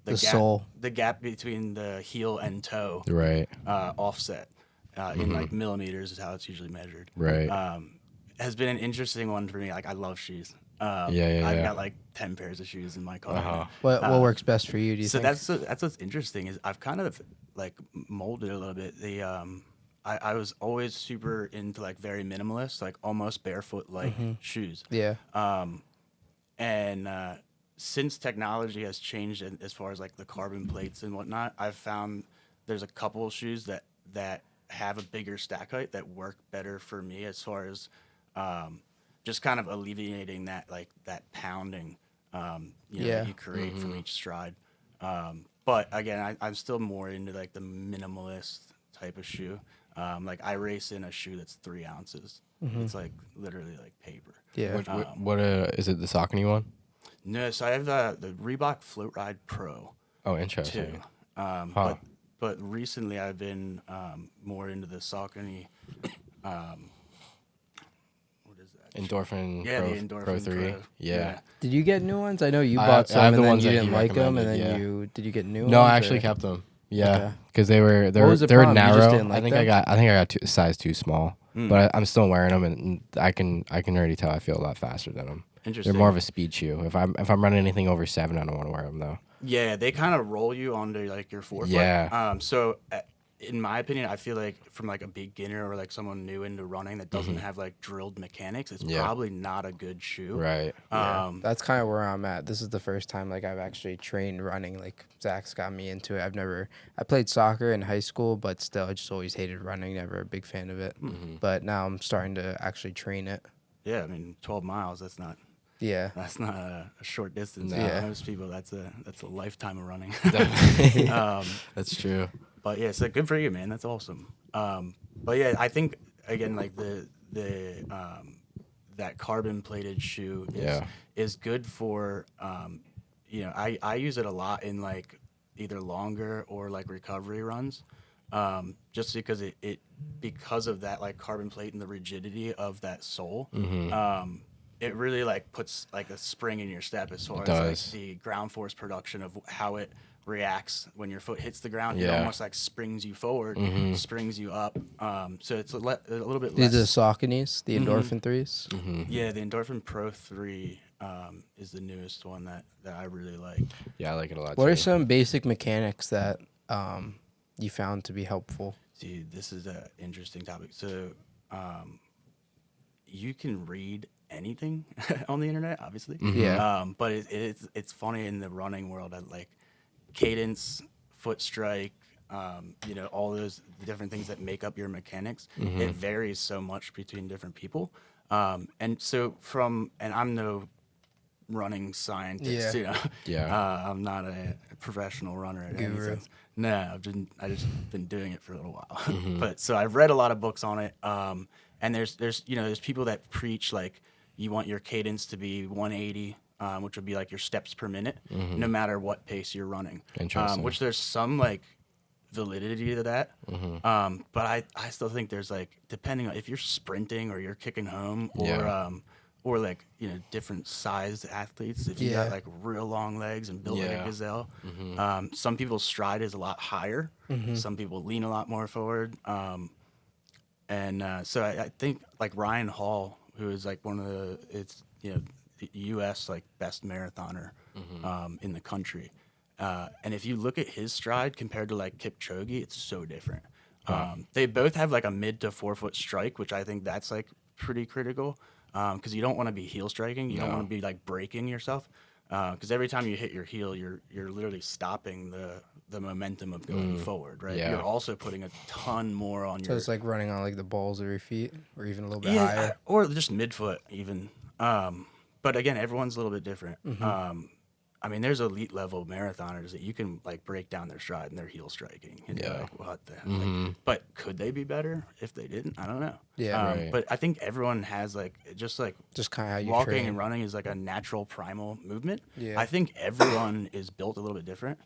gap, sole. the gap between the heel and toe Right. offset in like millimeters is how it's usually measured. Right. Has been an interesting one for me. Like I love shoes. I've yeah. got like 10 pairs of shoes in my car. Uh-huh. What works best for you? Do you So think? that's what's interesting is I've kind of like molded a little bit. I was always super into like very minimalist, like almost barefoot like shoes. Yeah. And since technology has changed as far as like the carbon plates and whatnot, I've found there's a couple of shoes that have a bigger stack height that work better for me as far as just kind of alleviating that like that pounding that you create from each stride. But again, I'm still more into like the minimalist type of shoe. Like I race in a shoe that's 3 ounces. It's like literally like paper. Yeah. What is it? The Saucony one? No, so I have the Reebok Float Ride Pro Oh, too. interesting. But recently I've been more into the Saucony. What is that? Endorphin Yeah, Pro, the Endorphin Pro 3. Pro. Yeah. Did you get new ones? I know you I bought some have the and then ones you that he didn't like them, and then recommended, did you get new ones? No, I actually or- kept them. Yeah, Okay. because they were was the they were problem? You just narrow. didn't like I think them? I got size too small, but I'm still wearing them, and I can already tell I feel a lot faster than them. Interesting. They're more of a speed shoe. If I'm running anything over 7, I don't want to wear them though. Yeah, they kind of roll you onto like your forefoot. Yeah. So in my opinion, I feel like from like a beginner or like someone new into running that doesn't have like drilled mechanics, it's Yeah. probably not a good shoe. Right. Yeah, that's kind of where I'm at. This is the first time like I've actually trained running. Like Zach's got me into it. I played soccer in high school, but still I just always hated running. Never a big fan of it. But now I'm starting to actually train it. Yeah, I mean, 12 miles. That's not Yeah. a short distance. No. For Yeah. most people, that's a lifetime of running. That's true. But yeah, so good for you, man. That's awesome. But yeah, I think again, like the that carbon plated shoe is good for I use it a lot in like either longer or like recovery runs, just because because of that like carbon plate and the rigidity of that sole. It really like puts like a spring in your step as far as like the ground force production of how it reacts when your foot hits the ground. It Yeah. almost like springs you forward, springs you up. So it's a little bit These are the less. Sauconys, the Endorphin 3s. Yeah, the Endorphin Pro 3 is the newest one that I really like. Yeah, I like it a lot. What too. are some basic mechanics that you found to be helpful? See, this is an interesting topic. So you can read anything on the internet, obviously. Yeah. But it's funny in the running world that like cadence, foot strike, all those different things that make up your mechanics. It varies so much between different people. And so and I'm no running scientist, Yeah. Yeah. I'm not a professional runner in any Guru. sense. No, I just been doing it for a little while. But so I've read a lot of books on it. And there's people that preach like you want your cadence to be 180, which would be like your steps per minute, no matter what pace you're running. Interesting. Which there's some like validity to that. But I still think there's like, depending on if you're sprinting or you're kicking home or like, different sized athletes, if you got like real long legs and built like a gazelle, some people's stride is a lot higher. Some people lean a lot more forward. So I think like Ryan Hall, who is like one of the U.S. like best marathoner in the country. And if you look at his stride compared to like Kipchoge, it's so different. They both have like a mid to 4 foot strike, which I think that's like pretty critical. because you don't want to be heel striking. You don't want to be like breaking yourself, because every time you hit your heel, you're literally stopping the momentum of going forward, right? Yeah. You're also putting a ton more on So your it's like running on like the balls of your feet, or even a little bit yeah, higher. or just midfoot even. But again, everyone's a little bit different. I mean, there's elite level marathoners that you can like break down their stride and they're heel striking, and you're like, what the hell? Like, but could they be better if they didn't? I don't know. Yeah. Right. But I think everyone has like just Just kind of how you walking train. and running is like a natural primal movement. Yeah. I think everyone is built a little bit different.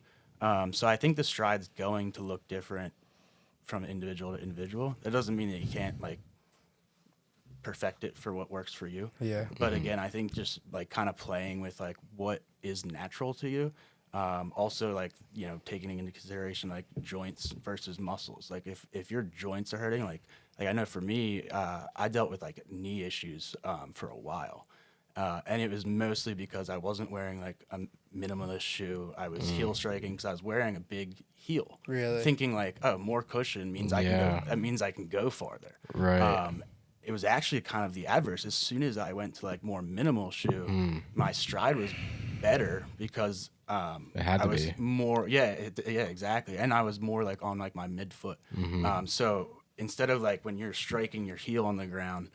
So I think the stride's going to look different from individual to individual. That doesn't mean that you can't like perfect it for what works for you. Yeah. But again, I think just like kind of playing with like what is natural to you. Also like, you know, taking into consideration like joints versus muscles. Like if your joints are hurting, like I know for me, I dealt with like knee issues for a while. And it was mostly because I wasn't wearing like a minimalist shoe. I was heel striking because I was wearing a big heel. Really? Thinking like, oh, more cushion means I can Yeah. go. That means I can go farther. Right. It was actually kind of the adverse. As soon as I went to like more minimal shoe, my stride was better because It had I to was be. more yeah exactly, and I was more like on like my midfoot. So instead of like when you're striking your heel on the ground,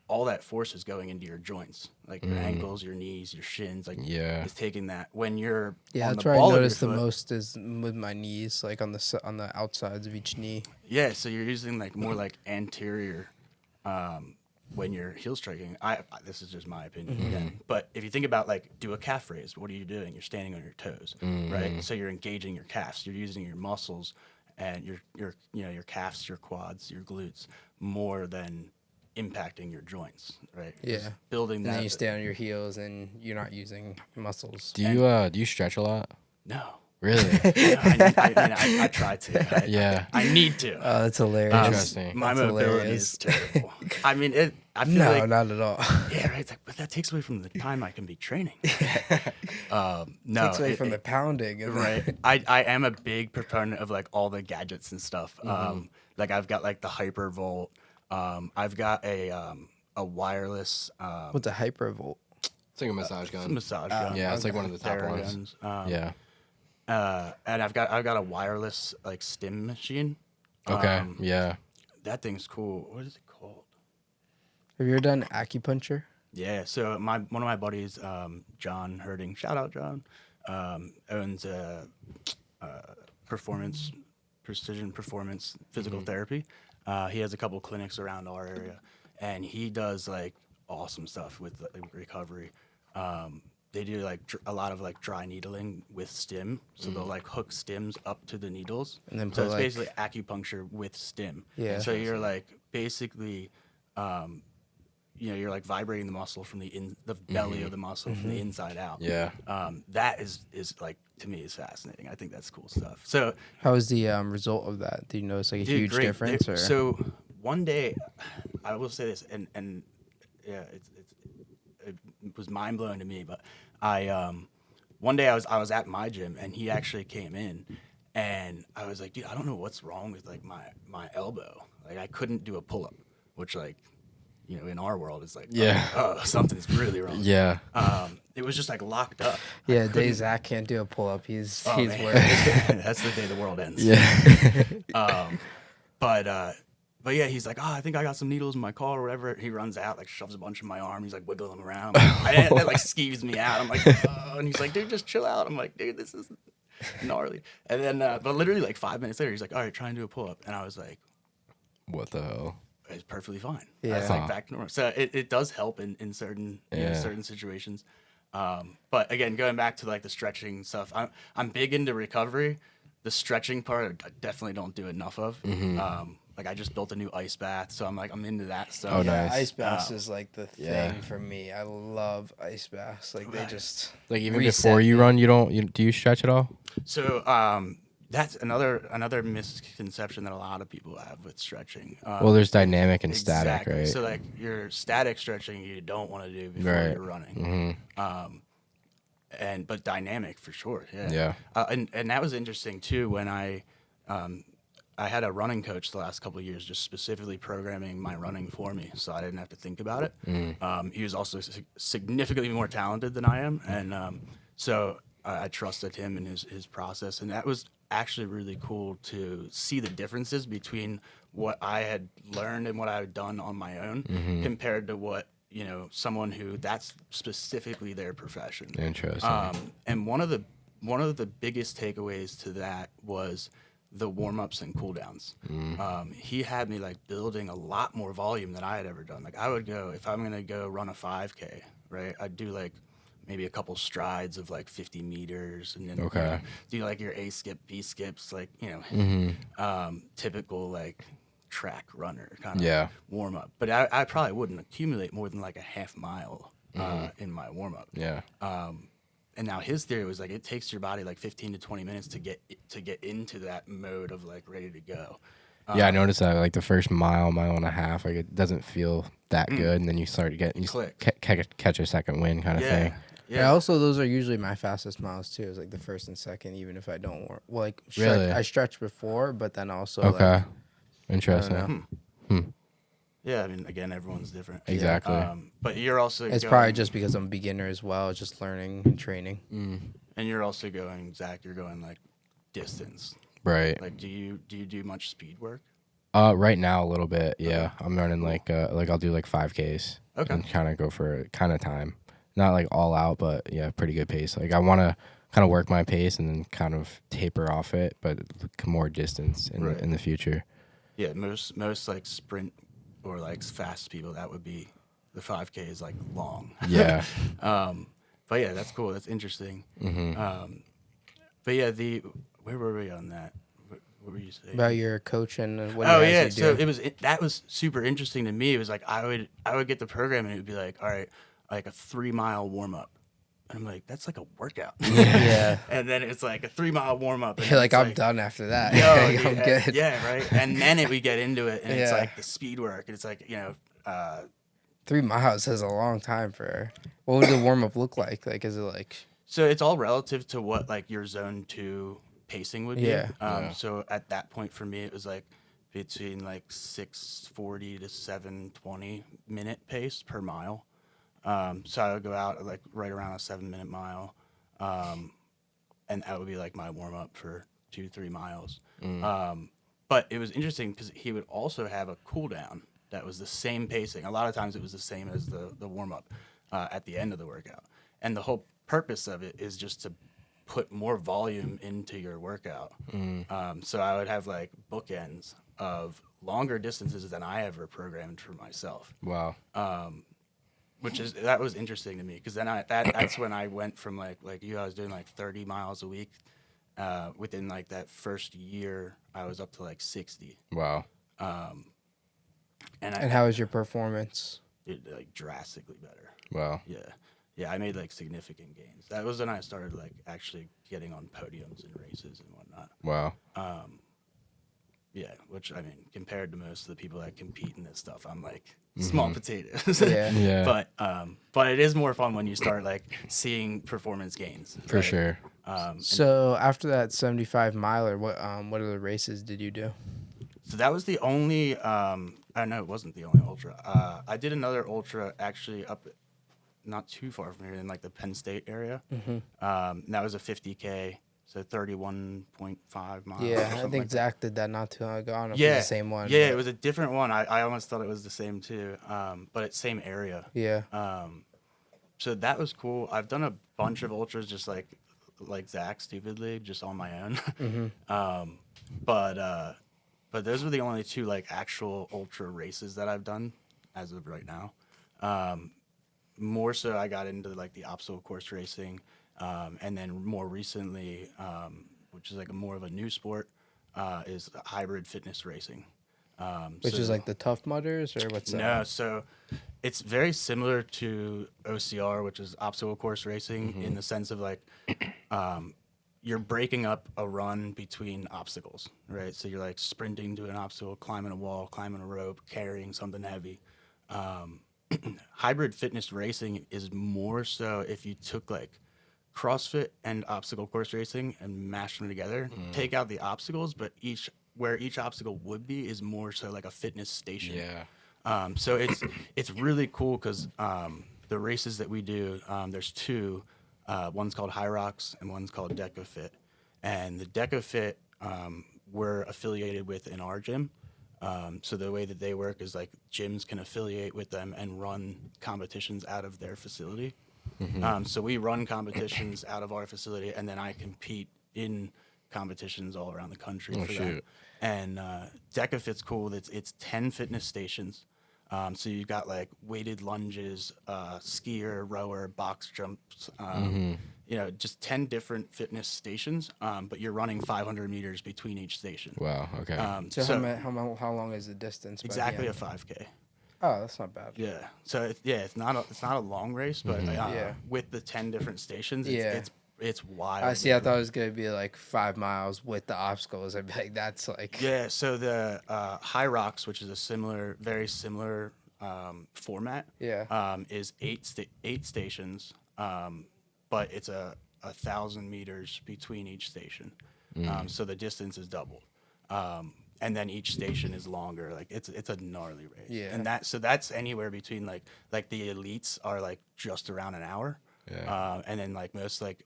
all that force is going into your joints, like your ankles, your knees, your shins. Like Yeah. it's taking that when you're Yeah, on that's the where I ball of your noticed the foot. most is with my knees, like on the outsides of each knee. Yeah, so you're using like more like anterior when you're heel striking. This is just my opinion again. But if you think about like do a calf raise, what are you doing? You're standing on your toes, right? So you're engaging your calves. You're using your muscles and your you know your calves, your quads, your glutes more than impacting your joints, right? Yeah. Just building And that. then you stay on your heels and you're not using muscles. Do you stretch a lot? No. Really? I try to. Yeah. I need to. Oh, that's hilarious. Interesting. My That's mobility hilarious. is terrible. I mean, I feel No, like not at all. yeah, right. It's like, but that takes away from the time I can be training. No, Takes away from the pounding. And right. I am a big proponent of like all the gadgets and stuff. Like I've got like the Hyper Volt. I've got a wireless What's a hypervolt? It's like a massage gun. massage gun. Yeah, it's like one of the top ones. Theraguns. Yeah. And I've got a wireless like stim machine. Okay. Yeah. That thing's cool. What is it called? Have you ever done acupuncture? Yeah, so one of my buddies, John Herding, shout out John, owns precision performance physical therapy. He has a couple clinics around our area, and he does like awesome stuff with recovery. They do like a lot of like dry needling with stim, so they'll like hook stims up to the needles, And then so put, it's like- basically acupuncture with stim. Yeah. So you're like basically. You know, you're like vibrating the muscle from the belly of the muscle from the inside out. Yeah. That is like to me is fascinating. I think that's cool stuff. So, How was the result of that? Did you notice like a dude, huge great. difference? Or? So one day, I will say this, and yeah, it was mind blowing to me. But one day I was at my gym and he actually came in, and I was like, dude, I don't know what's wrong with like my elbow. Like I couldn't do a pull up, which like. You know, in our world, it's like, Yeah. oh, something's really wrong. Yeah. It was just like locked up. Yeah, day Zach can't do a pull up. He's Oh, he's man. worried. That's the day the world ends. Yeah. But yeah, he's like, oh, I think I got some needles in my car or whatever. He runs out, like shoves a bunch in my arm. He's like wiggling them around. That like skeeves me out. I'm like, oh, and he's like, dude, just chill out. I'm like, dude, this is gnarly. And then, but literally like 5 minutes later, he's like, all right, try and do a pull up. And I was like, What the hell? it's perfectly fine. Yeah. It's like back to normal. So it does help in certain certain situations. But again, going back to like the stretching stuff, I'm big into recovery. The stretching part, I definitely don't do enough of. Like I just built a new ice bath, so I'm into that stuff. Oh, Yeah, nice. ice baths is like the thing Yeah. for me. I love ice baths. Like they just Like even reset before you me. run, do you stretch at all? So that's another misconception that a lot of people have with stretching. Well, there's dynamic and static, Exactly. right? So like your static stretching, you don't want to do before Right. you're running. But dynamic for sure. Yeah. Yeah. And that was interesting too when I I had a running coach the last couple of years, just specifically programming my running for me, so I didn't have to think about it. He was also significantly more talented than I am, and so I trusted him and his process, and that was actually really cool to see the differences between what I had learned and what I had done on my own compared to what someone who that's specifically their profession. Interesting. And one of the biggest takeaways to that was the warm-ups and cool-downs. He had me like building a lot more volume than I had ever done. Like I would go, if I'm gonna go run a 5K, right, I'd do like maybe a couple strides of like 50 meters, and then do like your A skip, B skips, like typical like track runner kind of warm-up. But I probably wouldn't accumulate more than like a half mile in my warm-up. And now his theory was like it takes your body like 15 to 20 minutes to get into that mode of like ready to go. I noticed that like the first mile and a half, like it doesn't feel that good, and then you start getting catch a second wind kind of thing. Yeah. Also, those are usually my fastest miles too. It's like the first and second, even if I don't work. Well, like I stretch before, but then also like, interesting. Yeah, I mean, again, everyone's different. Exactly. But you're also it's probably just because I'm a beginner as well, just learning and training. And you're also going, Zach. You're going like distance, right? Like, do you do much speed work? Right now a little bit. Yeah, I'm running like I'll do like 5Ks. And kind of go for kind of time, not like all out, but yeah, pretty good pace. Like I want to kind of work my pace and then kind of taper off it, but more distance in the future. Yeah, most like sprint or like fast people, that would be the 5K is like long. Yeah. But yeah, that's cool. That's interesting. But yeah, where were we on that? What were you saying about your coach and what? Oh yeah, so that was super interesting to me. It was like I would get the program and it would be like, all right, like a 3-mile warm up. And I'm like, that's like a workout. Yeah. And then it's like a 3-mile warm up. You're like, I'm done after that. I'm good. Yeah, right. And then we get into it, and it's like the speed work, and it's like 3 miles is a long time for. What would the warm up look like? Like, is it like? So it's all relative to what like your zone 2 pacing would be. Yeah. So at that point for me, it was like between like 6:40 to 7:20 minute pace per mile. So I would go out like right around a 7-minute mile, and that would be like my warm up for 2-3 miles. But it was interesting because he would also have a cool down that was the same pacing. A lot of times it was the same as the warm up at the end of the workout, and the whole purpose of it is just to put more volume into your workout. So I would have like bookends of longer distances than I ever programmed for myself. Wow. That was interesting to me because then that's when I went from like I was doing like 30 miles a week. Within like that first year, I was up to like 60. Wow. And how was your performance? Like drastically better. Wow. Yeah, I made like significant gains. That was when I started like actually getting on podiums and races and whatnot. Wow. Yeah, which I mean, compared to most of the people that compete in this stuff, I'm like small potatoes. Yeah. But it is more fun when you start like seeing performance gains. For right? sure. So after that 75 miler, what other races did you do? So that was the only. I know it wasn't the only ultra. I did another ultra actually up, not too far from here in like the Penn State area. That was a 50K. So 31.5 miles. Yeah, I think like Zach did that not too long ago. I don't know if it was the same one. Yeah, it was a different one. I almost thought it was the same too, but it's same area. Yeah. So that was cool. I've done a bunch of ultras just like Zach, stupidly, just on my own. But those were the only 2 like actual ultra races that I've done as of right now. More so, I got into like the obstacle course racing. And then more recently, which is like more of a new sport, is hybrid fitness racing. Which is like the Tough Mudders, or what's that? No, so it's very similar to OCR, which is obstacle course racing, in the sense of like you're breaking up a run between obstacles, right? So you're like sprinting to an obstacle, climbing a wall, climbing a rope, carrying something heavy. Hybrid fitness racing is more so if you took like CrossFit and obstacle course racing and mash them together, take out the obstacles, but each where each obstacle would be is more so like a fitness station. Yeah. So it's really cool because the races that we do, there's two. One's called High Rocks and one's called Deco Fit. And the Deco Fit we're affiliated with in our gym. So the way that they work is like gyms can affiliate with them and run competitions out of their facility. So we run competitions out of our facility, and then I compete in competitions all around the country for them. And DecaFit's cool. It's 10 fitness stations. So you've got like weighted lunges, skier, rower, box jumps, just 10 different fitness stations, but you're running 500 meters between each station. Wow. Okay. How long is the distance? Exactly a 5K. Oh, that's not bad. Yeah. So it's not a long race, but with the 10 different stations, it's wild. I see. I thought it was gonna be like 5 miles with the obstacles. I'd be like, that's like. Yeah. So the High Rocks, which is a very similar format, is eight stations, but it's 1,000 meters between each station. So the distance is double. And then each station is longer. Like it's a gnarly race. Yeah. And that's anywhere between like the elites are like just around an hour. Yeah. And then like most like,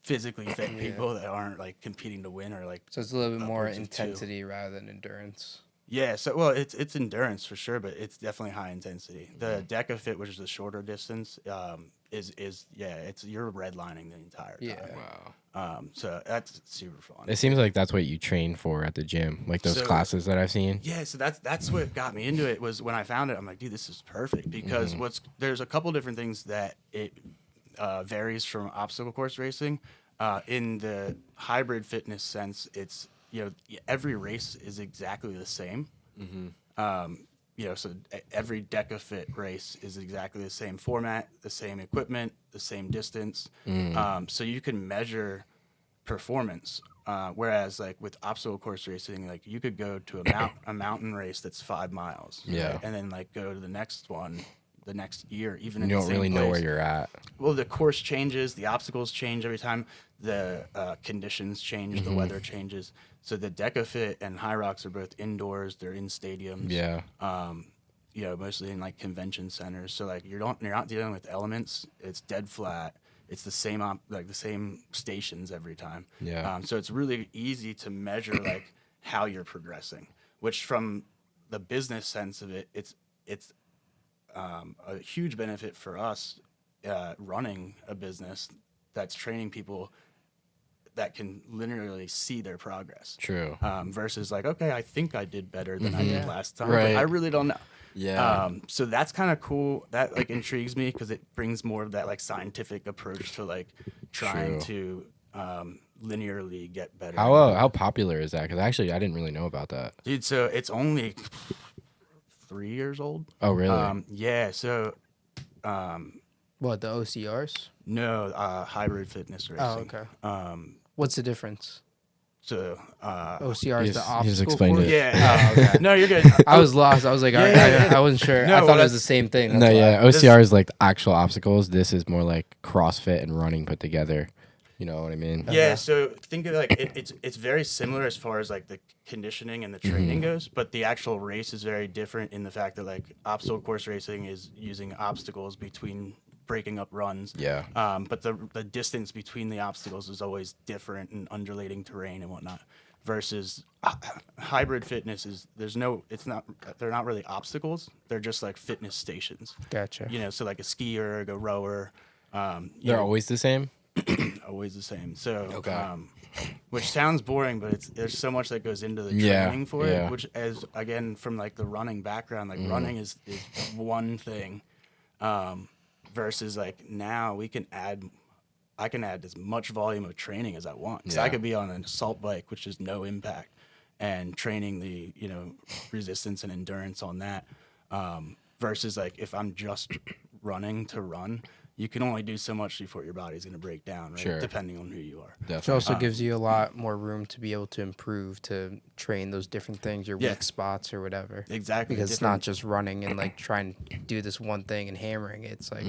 physically fit people that aren't like competing to win or like. So it's a little bit more upwards of intensity rather than endurance. Yeah, so well, it's endurance for sure, but it's definitely high intensity. The Deca Fit, which is the shorter distance, it's you're redlining the entire time. Yeah. Wow. So that's super fun. It seems like that's what you train for at the gym, like those classes that I've seen. Yeah, so that's what got me into it. Was when I found it, I'm like, dude, this is perfect because there's a couple different things that it varies from obstacle course racing. In the hybrid fitness sense, it's every race is exactly the same. So every Deca Fit race is exactly the same format, the same equipment, the same distance. So you can measure performance. Whereas like with obstacle course racing, like you could go to a mountain race that's 5 miles. Yeah. Right? And then like go to the next one the next year, even You in the don't same really know place. where you're at. Well, the course changes, the obstacles change every time, the conditions change, the weather changes. So the Deca Fit and High Rocks are both indoors. They're in stadiums. Yeah. Mostly in like convention centers. So like you're not dealing with elements. It's dead flat. It's the same the same stations every time. Yeah. So it's really easy to measure like how you're progressing. Which from the business sense of it, it's a huge benefit for us running a business that's training people that can literally see their progress. True. Versus like, okay, I think I did better than I did last time, Right. but I really don't know. Yeah. So that's kind of cool. That like intrigues me because it brings more of that like scientific approach to like trying to linearly get better. How popular is that? Because actually, I didn't really know about that. Dude, so it's only 3 years old. Oh, really? Yeah. So, What, the OCRs? no, hybrid fitness racing. Oh, okay. What's the difference? So, OCR is the He's obstacle explained course? it. yeah. Oh, okay. No, you're good. I was lost. I was like, I wasn't sure. No, I thought well, it was the same thing. No, That's yeah. why. OCR is like the actual obstacles. This is more like CrossFit and running put together. You know what I mean? Yeah, so think of it like it's very similar as far as like the conditioning and the training goes, but the actual race is very different in the fact that like obstacle course racing is using obstacles between breaking up runs. Yeah. But the distance between the obstacles is always different and undulating terrain and whatnot. Versus hybrid fitness they're not really obstacles. They're just like fitness stations. Gotcha. So like a skier, a rower. They're always the same? Always the same. So, Okay. Which sounds boring, but there's so much that goes into the Yeah, training for yeah. it. Which, as again from like the running background, like running is one thing, versus like now I can add as much volume of training as I want. So I Yeah. could be on an assault bike, which is no impact, and training the resistance and endurance on that. Versus like if I'm just running to run, you can only do so much before your body's going to break down, right? Sure. Depending on who you are. Which Definitely. also gives you a lot more room to be able to improve, to train those different things, your Yeah. weak spots or whatever. Exactly. Because it's not just running and like trying to do this one thing and hammering. It's like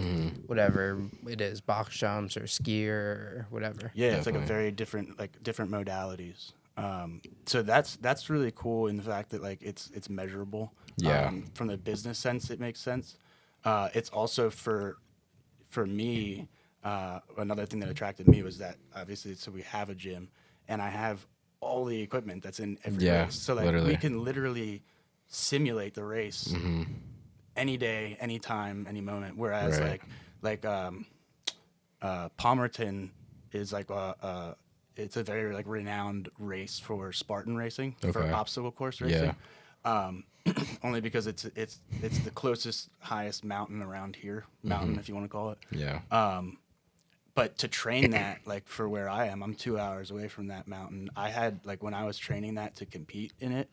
whatever it is, box jumps or skier or whatever. Yeah, it's like a Definitely. very different modalities. So that's really cool in the fact that like it's measurable. Yeah. From the business sense, it makes sense. It's also for me, another thing that attracted me was that obviously, so we have a gym, and I have all the equipment that's in every Yeah, race. So like literally. we can literally simulate the race any day, any time, any moment. Whereas Right. Palmerton is like it's a very like renowned race for Spartan racing, for Okay. obstacle course racing. Only because it's the closest highest mountain around here, mountain if you want to call it. Yeah. But to train that, like for where I am, I'm 2 hours away from that mountain. I had like when I was training that to compete in it,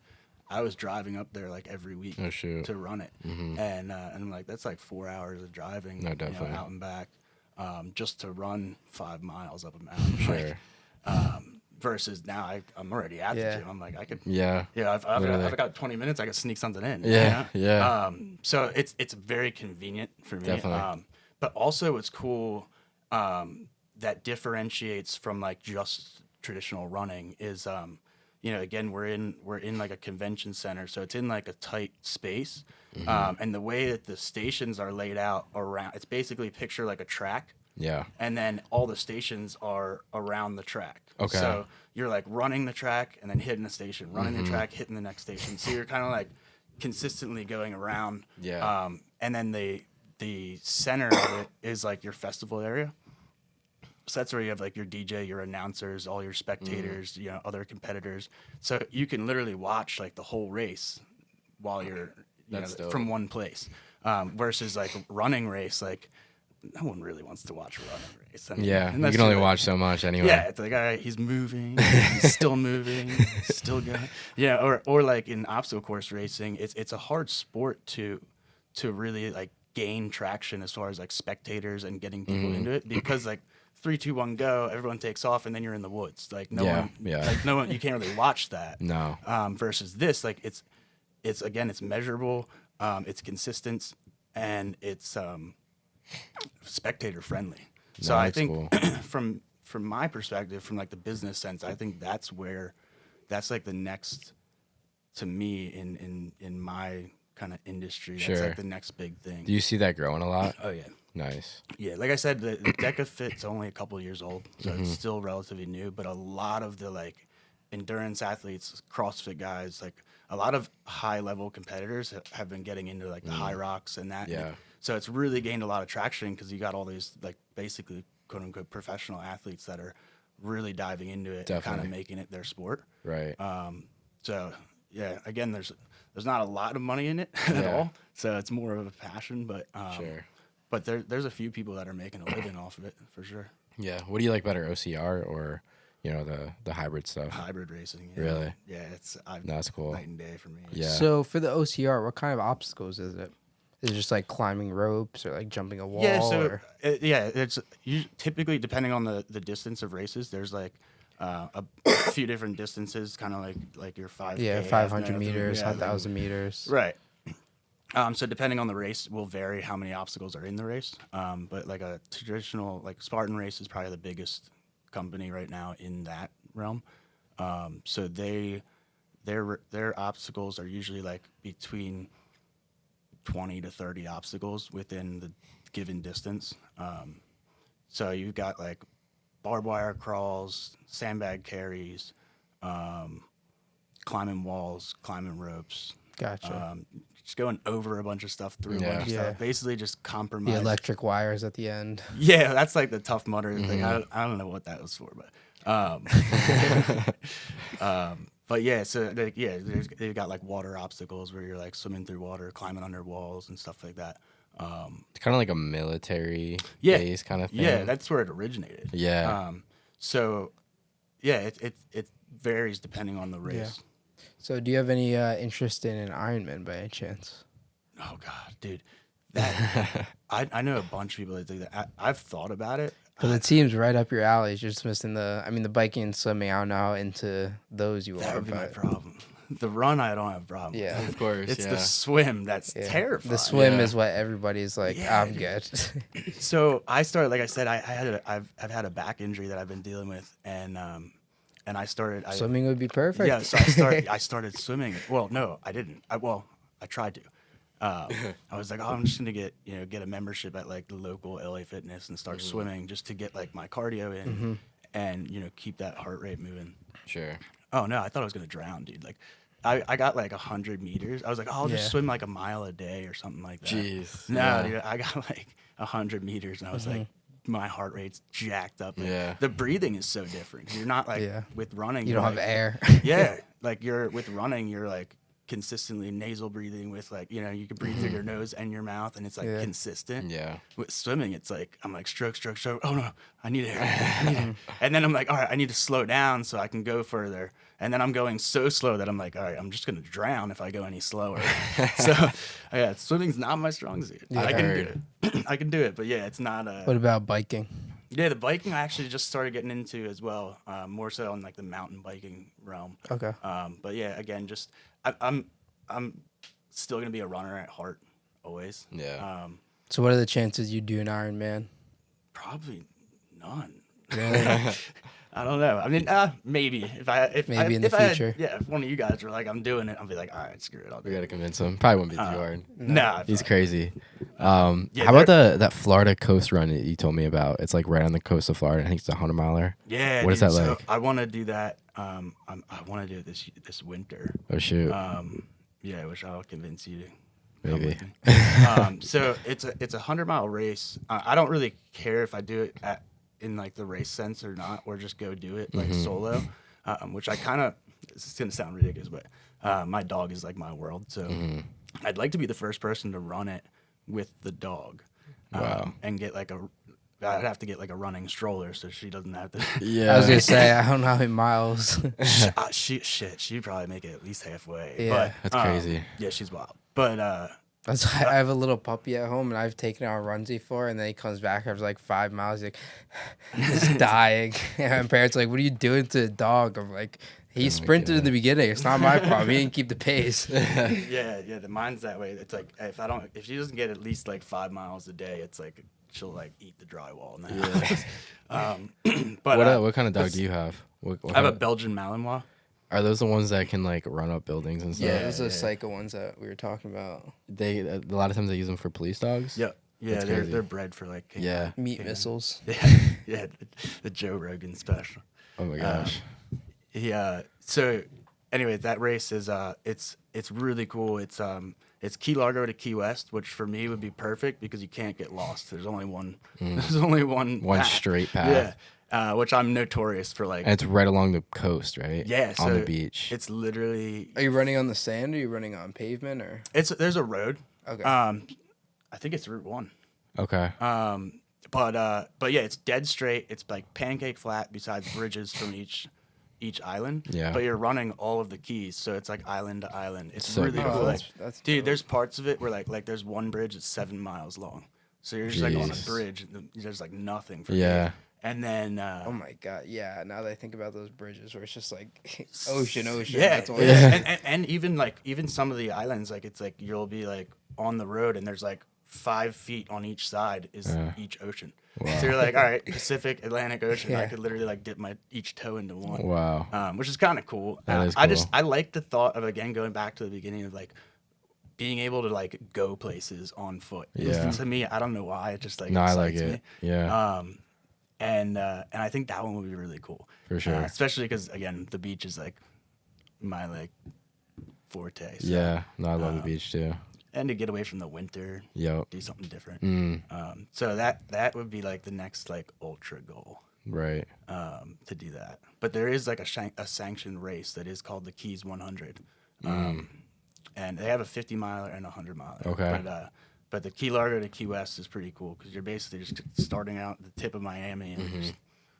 I was driving up there like every week Oh, shoot. to run it, and I'm like that's like 4 hours of driving, No, definitely. out and back, just to run 5 miles up a mountain. Sure. Versus now I'm already at Yeah. the gym. I'm like I could. Yeah. Yeah, if Literally. I've got 20 minutes, I could sneak something in. Yeah, you know? yeah. So it's very convenient for me. Definitely. But also what's cool that differentiates from like just traditional running is again we're in like a convention center, so it's in like a tight space, and the way that the stations are laid out around, it's basically picture like a track. Yeah. And then all the stations are around the track. Okay. So you're like running the track and then hitting the station, running the track, hitting the next station. So you're kind of like consistently going around. Yeah. And then the center of it is like your festival area. So that's where you have like your DJ, your announcers, all your spectators, other competitors. So you can literally watch like the whole race while you're That's dope. from one place. Versus like a running race, like no one really wants to watch a running race. I mean, Yeah. You unless can only you're, like, watch so much anyway. Yeah, it's like all right, he's moving, he's still moving, still going. Yeah, or like in obstacle course racing, it's a hard sport to really like gain traction as far as like spectators and getting people into it, because like 3, 2, 1, go, everyone takes off, and then you're in the woods. Like no Yeah, one, yeah. like no one, you can't really watch that. No. Versus this, like it's again, it's measurable, it's consistent, and it's spectator friendly. So No, I that's think cool. from my perspective, from like the business sense, I think that's like the next, to me, in my kind of industry. That's Sure. like the next big thing. Do you see that growing a lot? Oh yeah. Nice. Yeah, like I said, the DECA Fit's only a couple years old, so it's still relatively new. But a lot of the like endurance athletes, CrossFit guys, like a lot of high level competitors have been getting into like the high rocks and that. Yeah. So it's really gained a lot of traction because you got all these like basically quote unquote professional athletes that are really diving into it and kind Definitely. of making it their sport. Right. So yeah, again, there's not a lot of money in it at Yeah. all. So it's more of a passion, but Sure. But there's a few people that are making a living off of it for sure. Yeah. What do you like better, OCR or the hybrid stuff? Hybrid racing. Really? Yeah, it's That's cool. night and day for me. Yeah. So for the OCR, what kind of obstacles is it? Is it just like climbing ropes or like jumping a wall? Yeah, so or? it's typically depending on the distance of races. There's like a few different distances, kind of like your 5K, Yeah, half 500 marathon, meters, yeah, 1,000 meters. Right. So depending on the race will vary how many obstacles are in the race. But like a traditional like Spartan race is probably the biggest company right now in that realm. So their obstacles are usually like between 20 to 30 obstacles within the given distance. So you've got like barbed wire crawls, sandbag carries, climbing walls, climbing ropes. Gotcha. Just going over a bunch of stuff, through a Yeah. bunch of Yeah. stuff. Basically just The compromise. electric wires at the end. Yeah, that's like the Tough Mudder thing. I don't know what that was for, but but yeah, so like, yeah, they've got like water obstacles where you're like swimming through water, climbing under walls and stuff like that. It's kind of like a military Yeah. base kind of thing. Yeah, that's where it originated. Yeah. So yeah, it varies depending on the race. So do you have any interest in an Ironman by any chance? Oh God, dude, that I know a bunch of people that do that. I've thought about it. Because it seems right up your alley. You're just missing the biking and swimming. I don't know how into those you That are, would be my but problem. The run, I don't have a problem. yeah. with. Of course. It's yeah. the swim that's Yeah. terrifying. The swim Yeah. is what everybody's like, Yeah, I'm dude. good. So I started, like I said, I've had a back injury that I've been dealing with, and and I started. Swimming would be perfect. Yeah, so I started swimming. Well, no, I didn't. I tried to. I was like, oh, I'm just gonna get a membership at like the local LA Fitness and start swimming just to get like my cardio in and keep that heart rate moving. Sure. Oh no, I thought I was gonna drown, dude. Like, I got like 100 meters. I was like, oh, I'll just swim like a mile a day or something like that. Jeez. No, Yeah. dude, I got like 100 meters, and I was like, my heart rate's jacked up. Like, Yeah. the breathing is so different. You're not like with running. You you're don't have like- air. Yeah, like you're with running, you're like consistently nasal breathing with like you can breathe through your nose and your mouth, and it's like consistent. Yeah. With swimming, it's like I'm like stroke. Oh no, I need air. I need air. And then I'm like, all right, I need to slow down so I can go further. And then I'm going so slow that I'm like, all right, I'm just gonna drown if I go any slower. So yeah, swimming's not my strong suit. I can do it. I can do it, but yeah, it's not. What about biking? Yeah, the biking I actually just started getting into as well, more so on like the mountain biking realm. Okay. But yeah, again, just I'm still gonna be a runner at heart, always. Yeah. So what are the chances you do an Ironman? Probably none. Really? I don't know. I mean, maybe Maybe in the future. If one of you guys were like, I'm doing it, I'll be like, all right, screw it, I'll do We it. gotta convince him. Probably wouldn't be too hard. Nah, He's fuck. crazy. Yeah, How about that Florida coast run that you told me about? It's like right on the coast of Florida. I think it's a 100-miler. Yeah. What is dude, that so like? I want to do that. I want to do it this winter. Oh shoot. Yeah, which I'll convince you to. Maybe. With me. So it's a 100-mile race. I don't really care if I do it in like the race sense or not, or just go do it like solo, which I kind of. This is gonna sound ridiculous, but my dog is like my world. So I'd like to be the first person to run it with the dog. Wow. And get like I'd have to get like a running stroller so she doesn't have to. Yeah. I was gonna say I don't know how many miles. She'd probably make it at least halfway. Yeah. But, That's crazy. Yeah, she's wild. But That's why I have a little puppy at home, and I've taken out a run before, and then he comes back after like 5 miles, he's like, just dying. And my parents are like, "What are you doing to the dog?" I'm like, "He sprinted in the beginning. It's not my problem. He didn't keep the pace." yeah, the mine's that way. It's like if she doesn't get at least like 5 miles a day, it's like she'll like eat the drywall in the house. But What kind of dog do you have? What I have a kind Belgian Malinois. are those the ones that can like run up buildings and stuff? Yeah, those are the psycho ones that we were talking about. They a lot of times they use them for police dogs. Yeah, That's they're crazy. bred for like Yeah. Meat missiles. yeah, the Joe Rogan special. Oh my gosh. Yeah. So, anyway, that race is it's really cool. It's Key Largo to Key West, which for me would be perfect because you can't get lost. There's only one. There's only one. One path. straight path. Yeah. Which I'm notorious for. Like. And it's right along the coast, right? Yeah. On So the beach. It's literally. Are you running on the sand? Or are you running on pavement? Or There's a road. okay. I think it's Route 1. Okay. But yeah, it's dead straight. It's like pancake flat besides bridges from each island. Yeah. But you're running all of the keys, so it's like island to island. It's So really cool. cool. Oh, Like, that's dude, dope. there's parts of it where like there's one bridge that's 7 miles long. So you're just like on a Jeez. bridge. And there's like nothing for Yeah. you. And then Oh my god, yeah. Now that I think about those bridges, where it's just like ocean. yeah, That's all. yeah. And even some of the islands, like it's like you'll be like on the road and there's like 5 feet on each side is each ocean. Wow. So you're like, all right, Pacific, Atlantic Ocean. I Yeah. could literally like dip my each toe into one. Wow. Which is kind of cool. That is I cool. like the thought of again going back to the beginning of like being able to like go places on foot. Yeah. To me, I don't know why it just like No, I like excites it. me. Yeah. And I think that one would be really cool For sure. especially because again the beach is like my like forte. So, Yeah. No, I love the beach too. and to get away from the winter, Yep. do something different. Mm, So that would be like the next like ultra goal. right. To do that. But there is like a sanctioned race that is called the Keys 100. And they have a 50 miler and a 100 miler. Okay. But the Key Largo to Key West is pretty cool because you're basically just starting out at the tip of Miami and just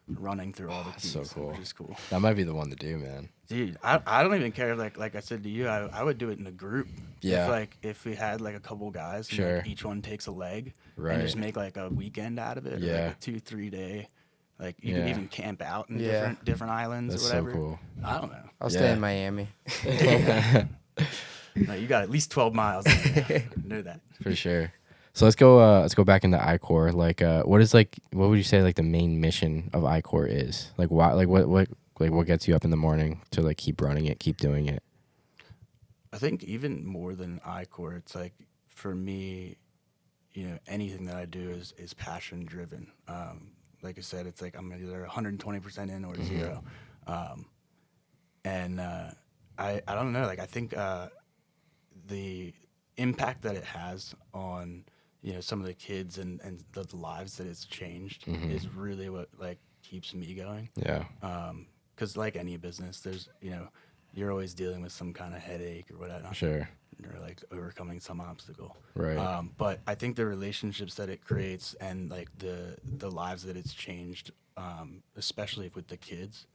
running through all the keys, so cool. which is cool. That might be the one to do, man. Dude, I don't even care. Like I said to you, I would do it in a group. Yeah. If we had like a couple guys, and, Sure. like, each one takes a leg, Right. and just make like a weekend out of it. Or, Yeah. like a 2-3 day. Like you Yeah. can even camp out in Yeah. different islands That's or so whatever. cool. I don't know. I'll stay Yeah. in Miami. No, you got at least 12 miles. Know that. For sure. So let's go back into Icore. Like what would you say like the main mission of Icore is? Like why what Like what gets you up in the morning to like keep running it, keep doing it? I think even more than Icore, it's like for me, anything that I do is passion driven. Like I said, it's like I'm either 120% in or 0. And I don't know. Like I think the impact that it has on some of the kids and the lives that it's changed is really what like keeps me going. Yeah. Because like any business, there's you're always dealing with some kind of headache or whatever. Sure. Or like overcoming some obstacle. Right. But I think the relationships that it creates and like the lives that it's changed, especially with the kids,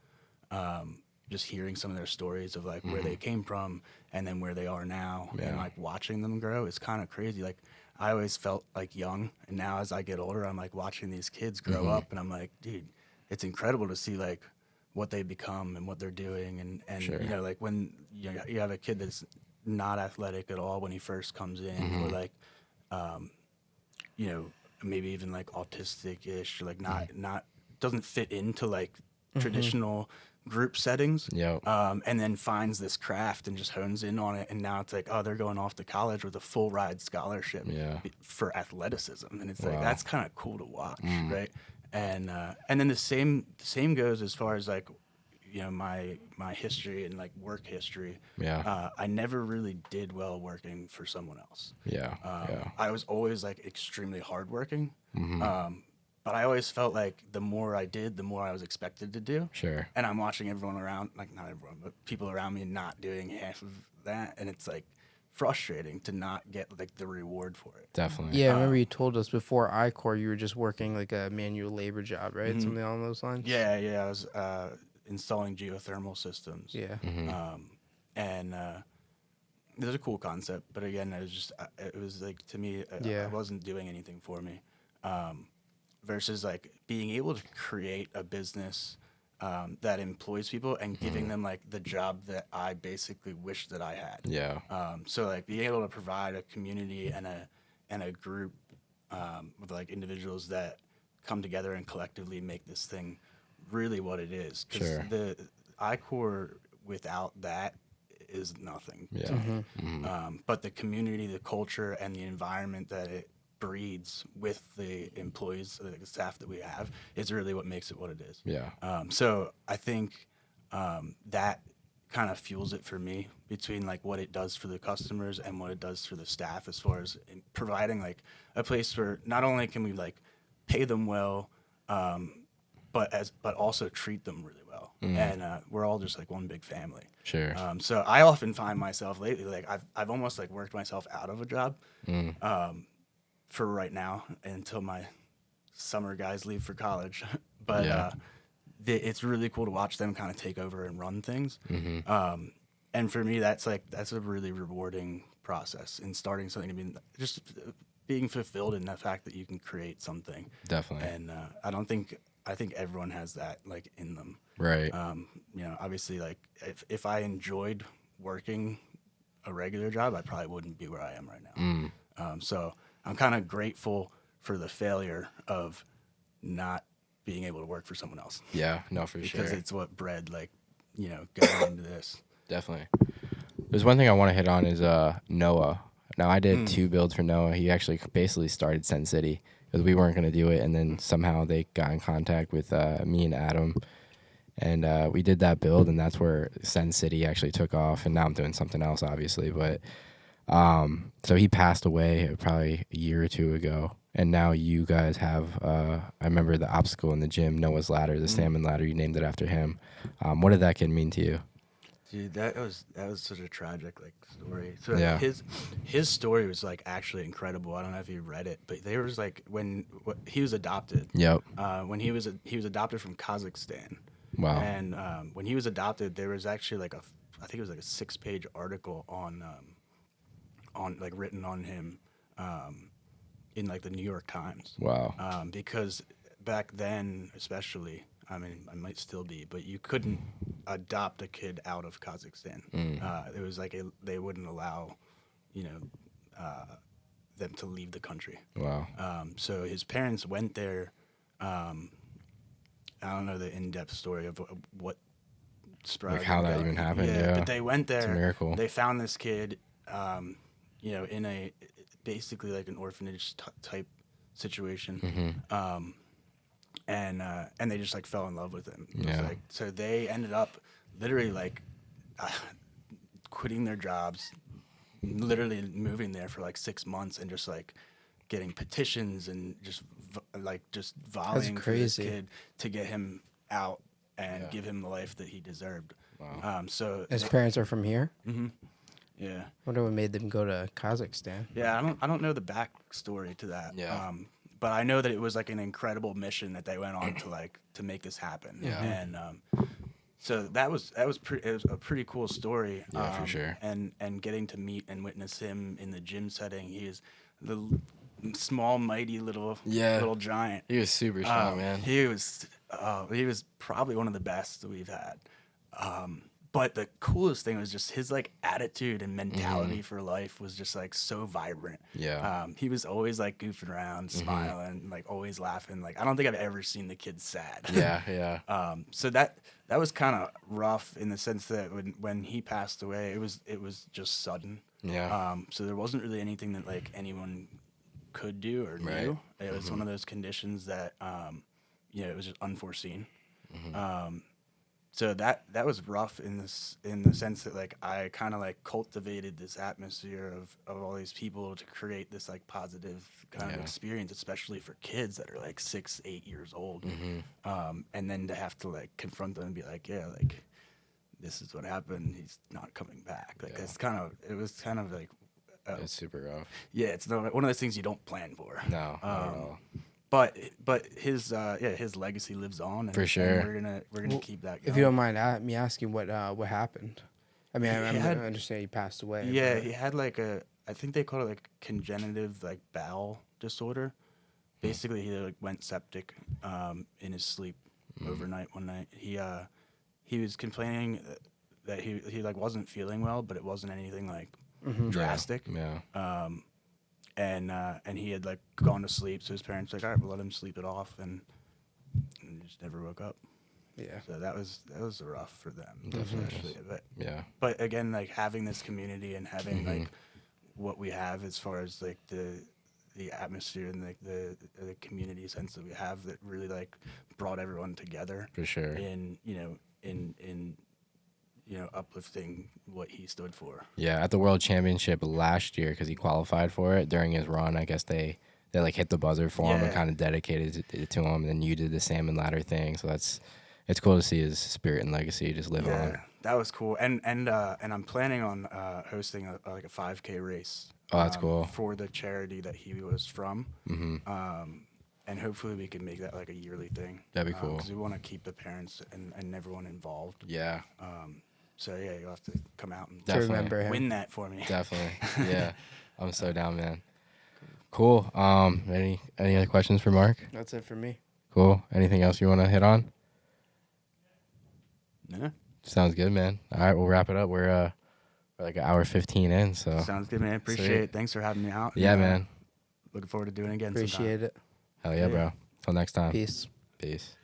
just hearing some of their stories of like where they came from and then where they are now, and like watching them grow is kind of crazy. Like I always felt like young, and now as I get older, I'm like watching these kids grow up, and I'm like, dude, it's incredible to see like what they become and what they're doing, and Sure. like when you have a kid that's not athletic at all when he first comes in, or like maybe even like autistic-ish, or like not doesn't fit into like traditional group settings. Yep. And then finds this craft and just hones in on it, and now it's like, oh, they're going off to college with a full ride scholarship for athleticism, and it's like that's kind of cool to watch, right? And then the same goes as far as like my history and like work history. I never really did well working for someone else. I was always like extremely hardworking. But I always felt like the more I did, the more I was expected to do. Sure. And I'm watching everyone around, like not everyone, but people around me not doing half of that, and it's like frustrating to not get like the reward for it. Definitely. Yeah, I remember you told us before Icore you were just working like a manual labor job, right? Something along those lines. Yeah, I was installing geothermal systems. Yeah. And it was a cool concept, but again, it was like, to me, it wasn't doing anything for me. Versus like being able to create a business that employs people and giving them like the job that I basically wish that I had. Yeah. So like being able to provide a community and a group of like individuals that come together and collectively make this thing really what it is. Because the Icore without that is nothing. Yeah. To me. But the community, the culture, and the environment that it breeds with the employees, the staff that we have, is really what makes it what it is. Yeah. So I think that kind of fuels it for me, between like what it does for the customers and what it does for the staff, as far as providing like a place where not only can we like pay them well, but also treat them really well. And we're all just like one big family. Sure. So I often find myself lately, like I've almost like worked myself out of a job for right now until my summer guys leave for college. But it's really cool to watch them kind of take over and run things. And for me, that's a really rewarding process in starting something, to be just being fulfilled in the fact that you can create something. Definitely. And I think everyone has that like in them. Right. Obviously, like if I enjoyed working a regular job, I probably wouldn't be where I am right now. So I'm kind of grateful for the failure of not being able to work for someone else. Yeah, no, for sure. Because it's what bred, like, going into this. Definitely. There's one thing I want to hit on is Noah. Now, I did 2 builds for Noah. He actually basically started Sen City because we weren't going to do it, and then somehow they got in contact with me and Adam, and we did that build, and that's where Sen City actually took off, and now I'm doing something else, obviously, but so he passed away probably a year or 2 ago, and now you guys have, I remember the obstacle in the gym, Noah's Ladder, the salmon ladder, you named it after him. What did that kid mean to you? Dude, that was such a tragic like story. So Yeah. his story was like actually incredible. I don't know if you read it, but there was like he was adopted. Yep. When he was adopted from Kazakhstan. Wow. And when he was adopted, there was actually like I think it was like a 6-page article on like written on him in like the New York Times. Wow. Because back then, especially, I mean, I might still be, but you couldn't adopt a kid out of Kazakhstan. It was like they wouldn't allow, them to leave the country. Wow. So his parents went there. I don't know the in-depth story of what Sprague. how that even happened, yeah. But they went there. It's a miracle. They found this kid, you know, in a basically like an orphanage type situation. And they just like fell in love with him. It was Yeah. like, so they ended up literally like quitting their jobs, literally moving there for like 6 months and just like getting petitions and just just volleying for this crazy. kid to get him out and Yeah. give him the life that he deserved. Wow. So His parents are from here. yeah. Wonder what made them go to Kazakhstan. Yeah, I don't know the backstory to that. Yeah. But I know that it was like an incredible mission that they went on to make this happen. Yeah. And so it was a pretty cool story. Yeah, for sure. And getting to meet and witness him in the gym setting, he is the small, mighty little giant. He was super strong, man. He was probably one of the best that we've had. But the coolest thing was just his like attitude and mentality for life was just like so vibrant. Yeah. He was always like goofing around, smiling, like always laughing. Like I don't think I've ever seen the kid sad. Yeah. So that was kind of rough in the sense that when he passed away, it was just sudden. Yeah. So there wasn't really anything that like anyone could do or Right. knew. It was one of those conditions that you know, it was just unforeseen. So that was rough in the sense that like I kind of like cultivated this atmosphere of all these people to create this like positive kind of experience, especially for kids that are like 6, 8 years old, and then to have to like confront them and be like, yeah, like this is what happened. He's not coming back. Like it was kind of like It's super rough. yeah, it's not one of those things you don't plan for. No, not at all. But his his legacy lives on. And, For sure. And we're gonna keep that going. If you don't mind me asking, what happened? I mean, I had- understand he passed away. Yeah, but- he had like I think they call it like congenitive like bowel disorder. Basically, he like went septic in his sleep overnight one night. He was complaining that he like wasn't feeling well, but it wasn't anything like drastic. Yeah. And he had like gone to sleep, so his parents were like, all right, we'll let him sleep it off, and he just never woke up. Yeah. So that was rough for them. Definitely. Especially. Yeah. But again, like having this community and having like what we have as far as like the atmosphere and like the community sense that we have that really like brought everyone together For sure. in uplifting what he stood for. Yeah, at the World Championship last year, because he qualified for it during his run, I guess they like hit the buzzer for him and Yeah. kind of dedicated it to him. And then you did the salmon ladder thing, so it's cool to see his spirit and legacy just live Yeah, on. that was cool. And I'm planning on hosting a 5K race. Oh, that's cool. For the charity that he was from. And hopefully we can make that like a yearly thing. That'd be cool. Because we want to keep the parents and everyone involved. Yeah, So yeah, you'll have to come out and Definitely. remember him. win that for me. definitely. Yeah, I'm so down, man. Cool. Any other questions for Mark? That's it for me. Cool. Anything else you want to hit on? Yeah. Sounds good, man. All right, we'll wrap it up. We're like an hour 15 in, so Sounds good, man. Appreciate Sweet. it. Thanks for having me out. yeah, And, man. Looking forward to doing it again. Appreciate it. Hell yeah, bro. Till next time. Peace. Peace.